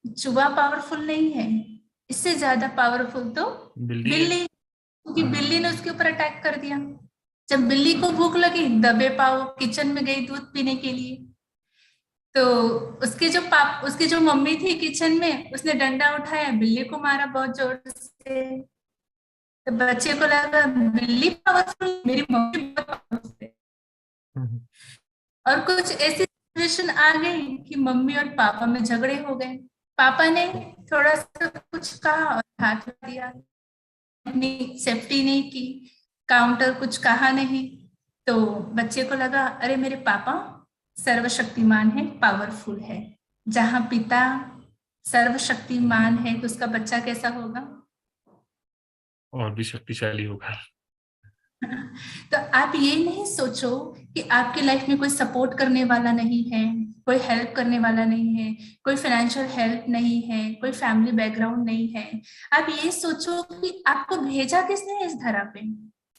चूहा पावरफुल नहीं है, इससे ज्यादा पावरफुल तो बिल्ली है। बिल्ली, क्योंकि बिल्ली ने उसके ऊपर अटैक कर दिया। जब बिल्ली को भूख लगी, दबे पाव किचन में गई दूध पीने के लिए। तो उसकी जो मम्मी थी किचन में, उसने डंडा उठाया, बिल्ली को मारा बहुत जोर से। तो बच्चे को लगा बिल्ली पावरफुल, मेरी मम्मी बहुत पावरफुल है। हम्म। और कुछ ऐसी सिचुएशन आ गई कि मम्मी और पापा में झगड़े हो गए। पापा ने थोड़ा सा कुछ कहा और हाथ में दिया, अपनी सेफ्टी नहीं की, काउंटर कुछ कहा नहीं। तो बच्चे को लगा अरे मेरे पापा सर्वशक्तिमान है, पावरफुल है। जहां पिता सर्वशक्तिमान है तो उसका बच्चा कैसा होगा? और भी शक्तिशाली होगा। तो आप ये नहीं सोचो कि आपकी लाइफ में कोई सपोर्ट करने वाला नहीं है, कोई हेल्प करने वाला नहीं है, कोई फाइनेंशियल हेल्प नहीं है, कोई फैमिली बैकग्राउंड नहीं है। आप ये सोचो कि आपको भेजा किसने है इस धरा पे?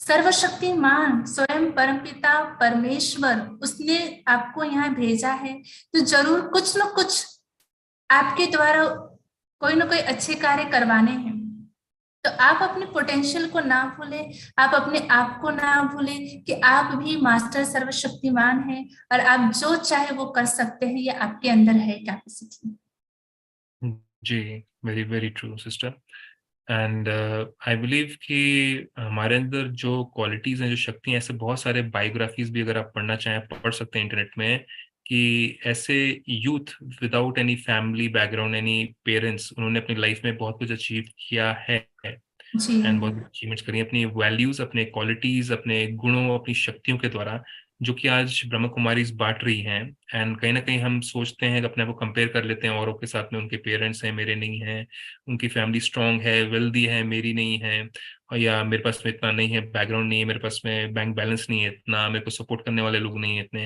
सर्वशक्तिमान स्वयं परमपिता परमेश्वर, उसने आपको यहाँ भेजा है। तो जरूर कुछ न कुछ आपके द्वारा कोई ना कोई अच्छे कार्य करवाने हैं। तो आप अपने पोटेंशियल को ना भूलें, आप अपने आप को ना भूलें कि आप भी मास्टर सर्वशक्तिमान हैं और आप जो चाहे वो कर सकते हैं, ये आपके अंदर है कैपेसिटी। जी, very very true sister. And I believe कि हमारे अंदर जो क्वालिटीज हैं, जो शक्ति हैं, ऐसे बहुत सारे बायोग्राफीज भी अगर आप पढ़ना चाहें पढ़ सकते हैं इंटरनेट में, कि ऐसे youth without any family background, any parents, उन्होंने अपनी लाइफ में बहुत कुछ अचीव किया है जी एंड बहुत अचीवमेंट्स करी अपनी वैल्यूज, अपने क्वालिटीज, अपने गुणों, अपनी शक्तियों के द्वारा, जो कि आज ब्रह्म कुमारीज बांट रही हैं। एंड कहीं ना कहीं हम सोचते हैं कि अपने आप को कंपेयर कर लेते हैं औरों के साथ में, उनके पेरेंट्स हैं मेरे नहीं हैं, उनकी फैमिली स्ट्रांग है वेल्दी है मेरी नहीं है, और या मेरे पास में इतना नहीं है, बैकग्राउंड नहीं है, मेरे पास में बैंक बैलेंस नहीं है इतना, मेरे को सपोर्ट करने वाले लोग नहीं है इतने।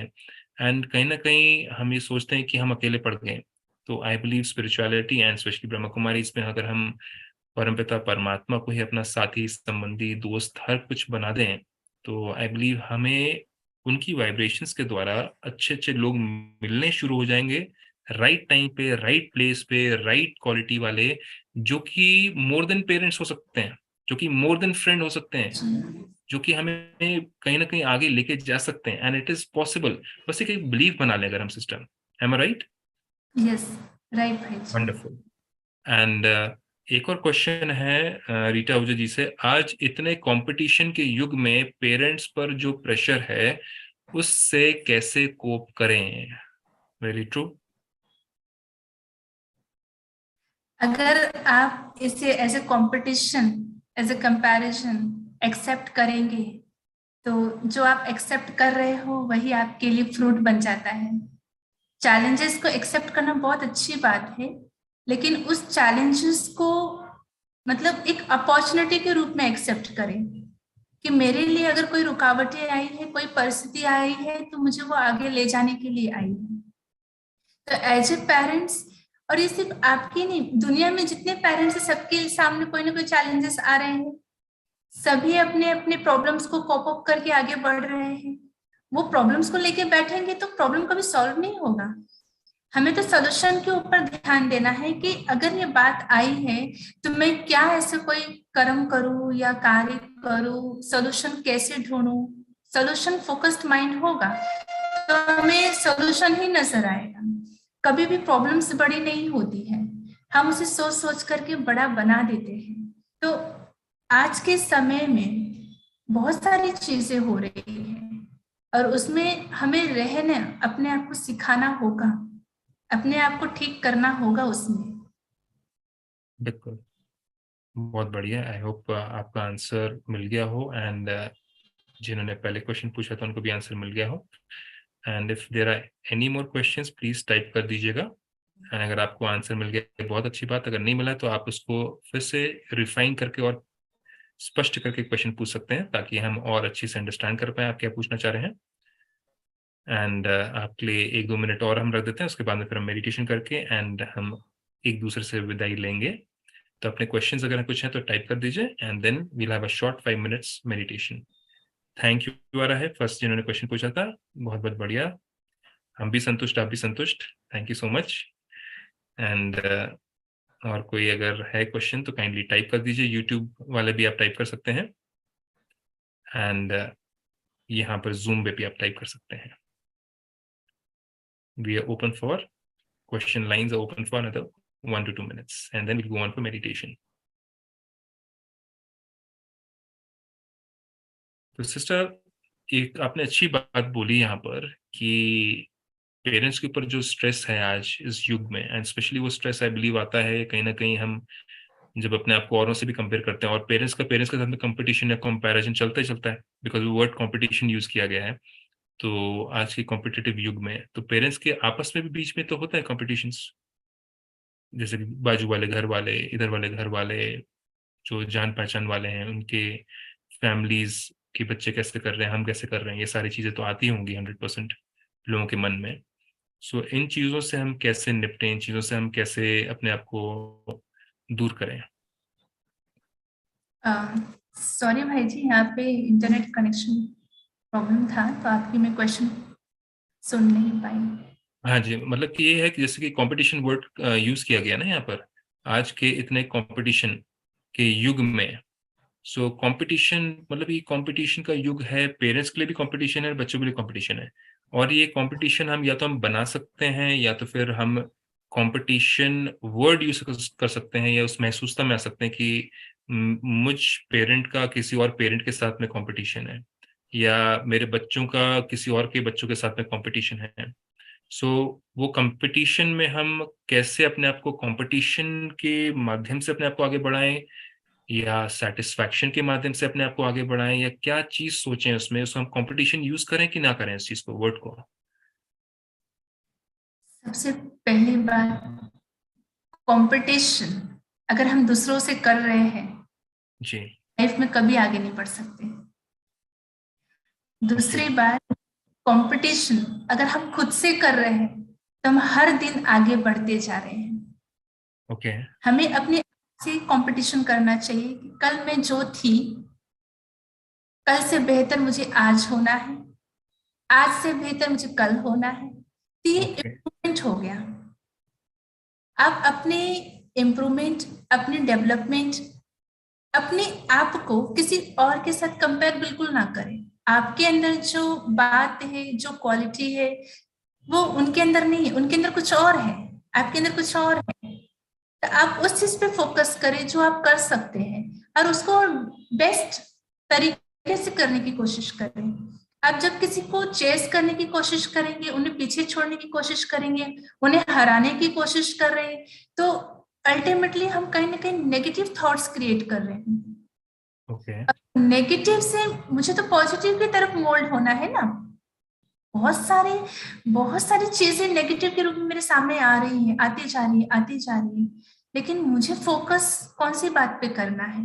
एंड कहीं ना कहीं हम ये सोचते हैं कि हम अकेले पड़ गए। तो I believe spirituality and specially Brahma Kumari, इसमें अगर हम परमपिता परमात्मा को ही अपना साथी संबंधी दोस्त हर कुछ बना दें, तो आई बिलीव हमें उनकी वाइब्रेशंस के द्वारा अच्छे अच्छे लोग मिलने शुरू हो जाएंगे, राइट टाइम पे, राइट प्लेस पे, राइट क्वालिटी वाले, जो कि मोर देन पेरेंट्स हो सकते हैं, जो कि मोर देन फ्रेंड हो सकते हैं, जी। जो कि हमें कहीं ना कहीं आगे लेके जा सकते हैं। And it is possible. बस एक बिलीव बना लें अगर हम सिस्टम। एम आई राइट? यस, राइट भाई जी। वंडरफुल। एंड एक और क्वेश्चन है रीटा ओझा जी से, आज इतने कंपटीशन के युग में पेरेंट्स पर जो प्रेशर है उससे कैसे कोप करें? Very true. अगर आप इसे as a competition, as a comparison accept करेंगे, तो जो आप एक्सेप्ट कर रहे हो वही आपके लिए फ्रूट बन जाता है। चैलेंजेस को एक्सेप्ट करना बहुत अच्छी बात है, लेकिन उस चैलेंजेस को मतलब एक अपॉर्चुनिटी के रूप में एक्सेप्ट करें कि मेरे लिए अगर कोई रुकावटें आई है, कोई परिस्थिति आई है, तो मुझे वो आगे ले जाने के लिए आई है। तो एज ए पेरेंट्स, और ये सिर्फ आपकी नहीं, दुनिया में जितने पेरेंट्स हैं सबके सामने कोई ना कोई चैलेंजेस आ रहे हैं। सभी अपने अपने प्रॉब्लम्स को कॉप अप करके आगे बढ़ रहे हैं। वो प्रॉब्लम्स को लेके बैठेंगे तो प्रॉब्लम कभी सॉल्व नहीं होगा। हमें तो सोल्यूशन के ऊपर ध्यान देना है कि अगर ये बात आई है तो मैं क्या ऐसे कोई कर्म करूं या कार्य करूं, सोल्यूशन कैसे ढूंढूं। सोल्यूशन फोकस्ड माइंड होगा तो हमें सोल्यूशन ही नजर आएगा। कभी भी प्रॉब्लम्स बड़ी नहीं होती है, हम उसे सोच सोच करके बड़ा बना देते हैं। तो आज के समय में बहुत सारी चीजें हो रही हैं और उसमें हमें रहने अपने आप को सिखाना होगा, अपने आप को ठीक करना होगा उसमें। बिल्कुल। बहुत बढ़िया। आई होप आपका आंसर मिल गया हो, एंड जिन्होंने पहले क्वेश्चन पूछा था उनको भी आंसर मिल गया हो। And if there are any more questions please type कर दीजिएगा। एंड अगर आपको आंसर मिल गया बहुत अच्छी बात, अगर नहीं मिला तो आप उसको फिर से रिफाइन करके और स्पष्ट करके क्वेश्चन पूछ सकते हैं, ताकि हम और अच्छे से अंडरस्टैंड कर पाए आप क्या पूछना चाह रहे हैं। एंड आपके लिए 1-2 मिनट और हम रख देते हैं, उसके बाद में फिर हम मेडिटेशन करके एंड हम एक दूसरे से विदाई लेंगे। तो अपने क्वेश्चंस अगर कुछ हैं तो टाइप कर दीजिए, and then we'll have a short 5 minutes meditation. Thank you आ रहा है फर्स्ट जिन्होंने क्वेश्चन पूछा था। बहुत बहुत बढ़िया, हम भी संतुष्ट, आप भी संतुष्ट। Thank you so much. And और कोई अगर है क्वेश्चन तो काइंडली टाइप कर दीजिए, यूट्यूब वाले भी आप टाइप कर सकते हैं, एंड यहाँ पर जूम पे भी आप टाइप कर सकते हैं। We are open for question lines are open for another 1 to 2 minutes, and then we'll go on for meditation. तो सिस्टर, एक आपने अच्छी बात बोली यहाँ पर कि पेरेंट्स के ऊपर जो स्ट्रेस है आज इस युग में, एंड स्पेशली वो स्ट्रेस आई बिलीव आता है कहीं ना कहीं हम जब अपने आप को औरों से भी कंपेयर करते हैं, और पेरेंट्स के साथ में कंपटीशन या कंपैरिजन चलता ही चलता है, बिकॉज वो वर्ड कंपटीशन यूज किया गया है। तो आज के कॉम्पिटिटिव युग में तो पेरेंट्स के आपस में भी बीच में तो होता है कॉम्पिटिशन्स, जैसे कि बाजू वाले घर वाले, इधर वाले घर वाले, जो जान पहचान वाले हैं उनके फैमिलीज के बच्चे कैसे कर रहे हैं, हम कैसे कर रहे हैं, ये सारी चीजें तो आती होंगी 100% लोगों के मन में। सो इन चीजों से हम कैसे निपटें, इन चीजों से हम कैसे अपने आप को दूर करें? सॉरी भाई जी, यहाँ पे इंटरनेट कनेक्शन प्रॉब्लम था, तो आपकी मैं क्वेश्चन सुन नहीं पाई। हाँ जी, मतलब कि ये है कि जैसे कि कंपटीशन वर्ड यूज किया गया ना यहाँ पर, आज के इतने कंपटीशन के युग में। सो कंपटीशन मतलब ये कंपटीशन का युग है, पेरेंट्स के लिए भी कंपटीशन है, बच्चों के लिए कंपटीशन है। और ये कंपटीशन हम या तो हम बना सकते हैं, या तो फिर हम कंपटीशन वर्ड यूज कर सकते हैं, या उस महसूसता में आ सकते हैं कि मुझ पेरेंट का किसी और पेरेंट के साथ में कंपटीशन है, या मेरे बच्चों का किसी और के बच्चों के साथ में कंपटीशन है। सो वो कंपटीशन में हम कैसे अपने आप को कंपटीशन के माध्यम से अपने आप को आगे बढ़ाएं, या सेटिस्फैक्शन के माध्यम से अपने आप को आगे बढ़ाएं, या क्या चीज सोचें उसमें, उसको हम कंपटीशन यूज करें कि ना करें इस चीज को, वर्ड को? सबसे पहली बात, कंपटीशन अगर हम दूसरों से कर रहे हैं जी। लाइफ में कभी आगे नहीं बढ़ सकते। ओके। दूसरी बात, कंपटीशन अगर हम खुद से कर रहे हैं तो हम हर दिन आगे बढ़ते जा रहे हैं। ओके। हमें अपने से कंपटीशन करना चाहिए कि कल मैं जो थी, कल से बेहतर मुझे आज होना है, आज से बेहतर मुझे कल होना है। तो ये ओके। इम्प्रूवमेंट हो गया। आप अपने इम्प्रूवमेंट, अपने डेवलपमेंट, अपने आप को किसी और के साथ कंपेयर बिल्कुल ना करें। आपके अंदर जो बात है, जो क्वालिटी है, वो उनके अंदर नहीं है, उनके अंदर कुछ और है, आपके अंदर कुछ और है। तो आप उस चीज पे फोकस करें जो आप कर सकते हैं, और उसको बेस्ट तरीके से करने की कोशिश करें। आप जब किसी को चेस करने की कोशिश करेंगे, उन्हें पीछे छोड़ने की कोशिश करेंगे, उन्हें हराने की कोशिश कर रहे हैं, तो अल्टीमेटली हम कहीं ना कहीं नेगेटिव थॉट्स क्रिएट कर रहे हैं। ओके। नेगेटिव से मुझे तो पॉजिटिव की तरफ मोल्ड होना है ना। बहुत सारे बहुत सारी चीजें नेगेटिव के रूप में मेरे सामने आ रही हैं, आती जा रही है, आती जा रही है, लेकिन मुझे फोकस कौन सी बात पे करना है?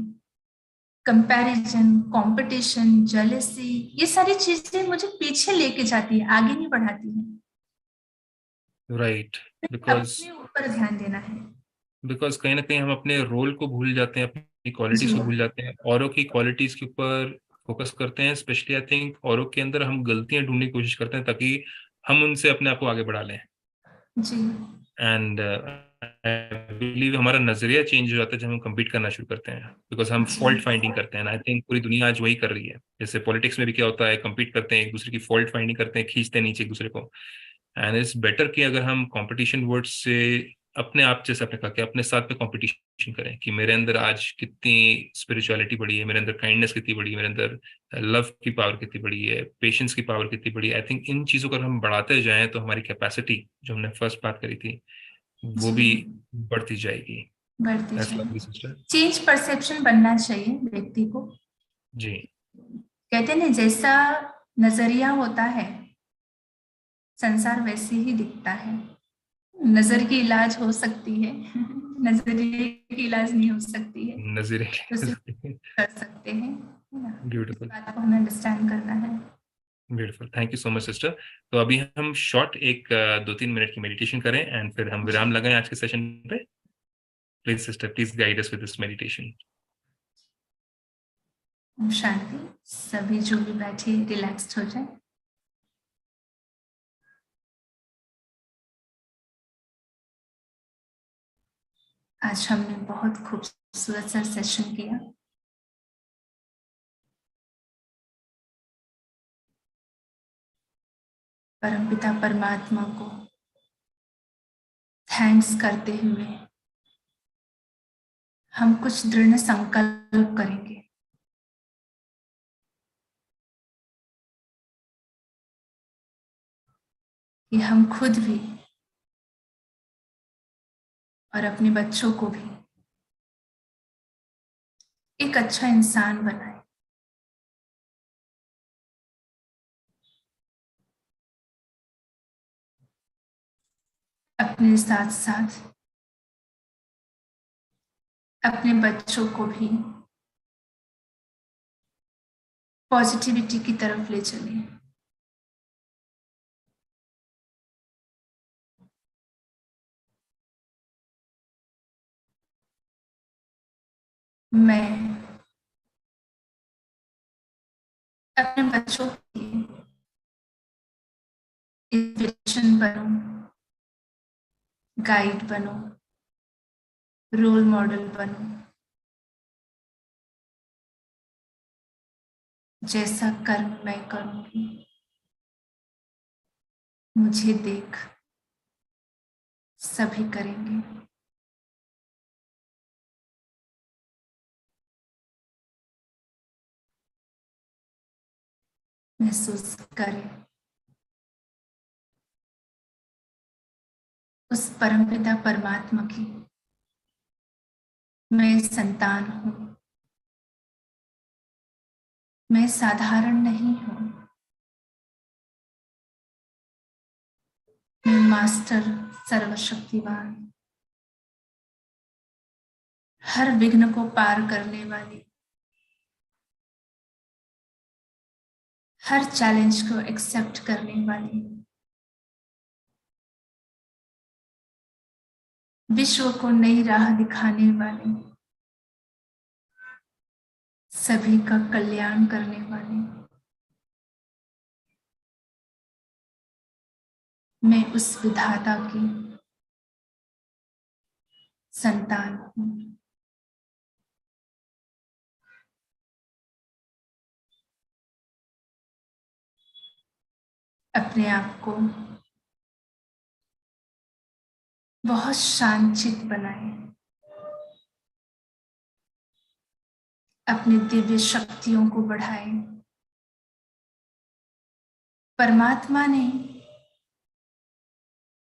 कंपैरिजन, कंपटीशन, जेलेसी, ये सारी चीजें मुझे पीछे लेके जाती है, आगे नहीं बढ़ाती है। राइट। बिकॉज अपने ऊपर ध्यान देना है। कहीं ना कहीं हम अपने रोल को भूल जाते हैं, अपनी क्वालिटीज जी को भूल जाते हैं, औरों की क्वालिटीज के ऊपर फोकस करते हैं। स्पेशली आई थिंक औरों के अंदर हम गलतियां ढूंढने की कोशिश करते हैं, ताकि हम उनसे अपने आप को आगे बढ़ा लें। जी एंड आई बिलीव हमारा नजरिया चेंज हो जाता है जब हम compete करना शुरू करते हैं, बिकॉज हम जी फॉल्ट फाइंडिंग करते हैं। आई थिंक पूरी दुनिया आज वही कर रही है। जैसे पॉलिटिक्स में भी क्या होता है, compete करते हैं, एक दूसरे की फॉल्ट फाइंडिंग करते हैं, खींचते हैं नीचे एक दूसरे को। एंड इट्स बेटर कि अगर हम कंपटीशन वर्ड से अपने आप, जैसे आपने कहा कि अपने साथ में कंपटीशन करें कि मेरे अंदर आज कितनी स्पिरिचुअलिटी बढ़ी है, मेरे अंदर काइंडनेस कितनी बढ़ी है, मेरे अंदर लव की पावर कितनी बढ़ी है, पेशेंस की पावर कितनी बढ़ी है। आई थिंक इन चीज़ों को अगर हम बढ़ाते जाएं तो हमारी कैपेसिटी, जो हमने फर्स्ट बात करी थी, वो जी भी बढ़ती जाएगी। बढ़ती That's जाए। lovely, sister. चेंज परसेप्शन बनना चाहिए व्यक्ति को। जी। कहते हैं ना, जैसा नजरिया होता है संसार वैसे ही दिखता है। नजर की इलाज हो सकती है, नजरिए की इलाज नहीं हो सकती है, नजरे। तो सिर्फ कर सकते हैं, है ना। इस ब्यूटीफुल। बात को हमें अंडरस्टैंड करना है। Beautiful, thank you so much sister. तो अभी हम शॉर्ट एक 2-3 मिनट की मेडिटेशन करें एंड फिर हम विराम लगाएं आज के सेशन पे। Please sister, please guide us with this meditation. ओम शांति। सभी जो भी बैठे रिलैक्स्ड हो जाए। आज हमने बहुत खूबसूरत सा सेशन किया। परमपिता परमात्मा को थैंक्स करते हुए हम कुछ दृढ़ संकल्प करेंगे। कि हम खुद भी और अपने बच्चों को भी एक अच्छा इंसान बनाए। अपने साथ साथ अपने बच्चों को भी पॉजिटिविटी की तरफ ले चलिए। मैं अपने बच्चों की इंस्पिरेशन बनूं, गाइड बनूं, रोल मॉडल बनूं। जैसा कर्म मैं करूंगी मुझे देख सभी करेंगे। महसूस करें उस परमपिता परमात्मा की मैं संतान हूं। मैं साधारण नहीं हूं। मैं मास्टर सर्वशक्तिवान, हर विघ्न को पार करने वाली, हर चैलेंज को एक्सेप्ट करने वाली, विश्व को नई राह दिखाने वाली, सभी का कल्याण करने वाली मैं उस विधाता की संतान हूं। अपने आप को बहुत शांतचित्त बनाएं। अपनी दिव्य शक्तियों को बढ़ाएं। परमात्मा ने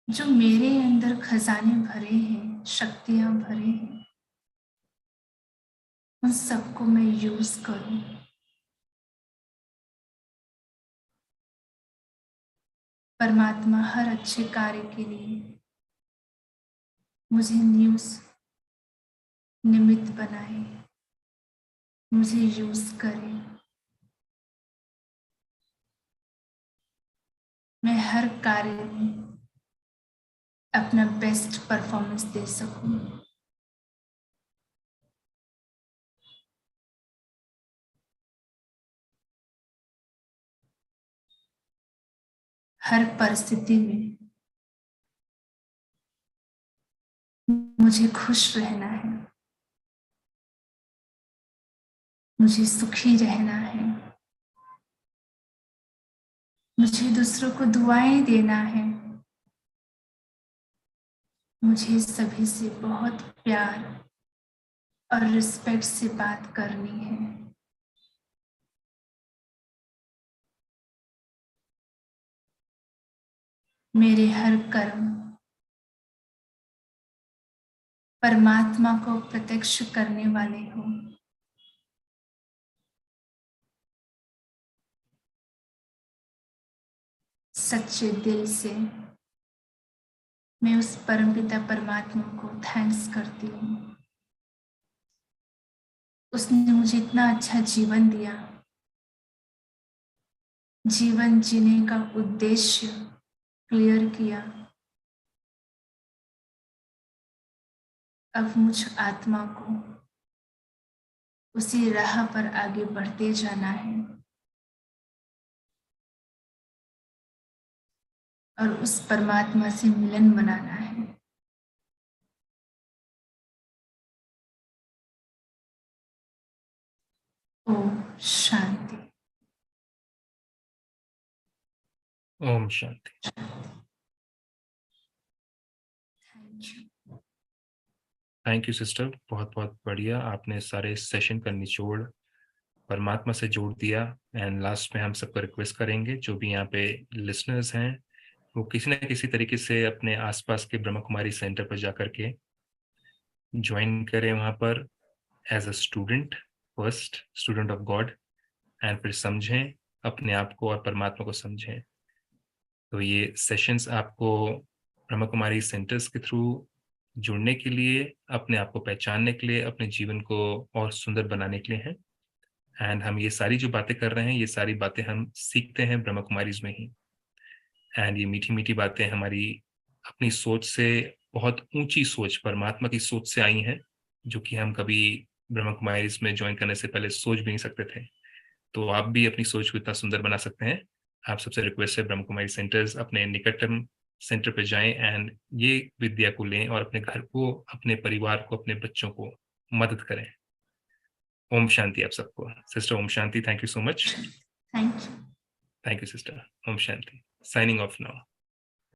जो मेरे अंदर खजाने भरे हैं, शक्तियां भरे हैं, उन सबको मैं यूज करूं। परमात्मा हर अच्छे कार्य के लिए मुझे निमित्त बनाए, मुझे यूज करे। मैं हर कार्य में अपना बेस्ट परफॉर्मेंस दे सकूं। हर परिस्थिति में मुझे खुश रहना है, मुझे सुखी रहना है, मुझे दूसरों को दुआएं देना है, मुझे सभी से बहुत प्यार और रिस्पेक्ट से बात करनी है। मेरे हर कर्म परमात्मा को प्रत्यक्ष करने वाले हो। सच्चे दिल से मैं उस परमपिता परमात्मा को थैंक्स करती हूँ। उसने मुझे इतना अच्छा जीवन दिया, जीवन जीने का उद्देश्य क्लियर किया। अब मुझ आत्मा को उसी राह पर आगे बढ़ते जाना है और उस परमात्मा से मिलन बनाना है। Om Shanti. Om Shanti. Thank you sister, बहुत बहुत बढ़िया। आपने सारे सेशन का निचोड़ परमात्मा से जोड़ दिया। एंड लास्ट में हम सबको रिक्वेस्ट करेंगे, जो भी यहाँ पे लिसनर्स हैं, वो किसी न किसी तरीके से अपने आसपास के ब्रह्मा कुमारी सेंटर पर जाकर के ज्वाइन करें, वहाँ पर as a student, first student of God, and फिर समझें अपने आप को और परमात्मा को समझें। तो ये सेशंस आपको ब्रह्मा कुमारी सेंटर्स के थ्रू जुड़ने के लिए, अपने आप को पहचानने के लिए, अपने जीवन को और सुंदर बनाने के लिए हैं। एंड हम ये सारी जो बातें कर रहे हैं, ये सारी बातें हम सीखते हैं ब्रह्मा कुमारीज में ही। एंड ये मीठी मीठी बातें हमारी अपनी सोच से, बहुत ऊंची सोच, परमात्मा की सोच से आई हैं, जो कि हम कभी ब्रह्मा कुमारीज में ज्वाइन करने से पहले सोच भी नहीं सकते थे। तो आप भी अपनी सोच को इतना सुंदर बना सकते हैं। आप सबसे रिक्वेस्ट है, ब्रह्म कुमारी सेंटर्स अपने निकटतम सेंटर पे जाएं एंड ये विद्या को लें और अपने घर को, अपने परिवार को, अपने बच्चों को मदद करें। ओम शांति आप सबको। Sister Om Shanti, thank you so much. Thank you. Thank you sister. Om Shanti. Signing off now.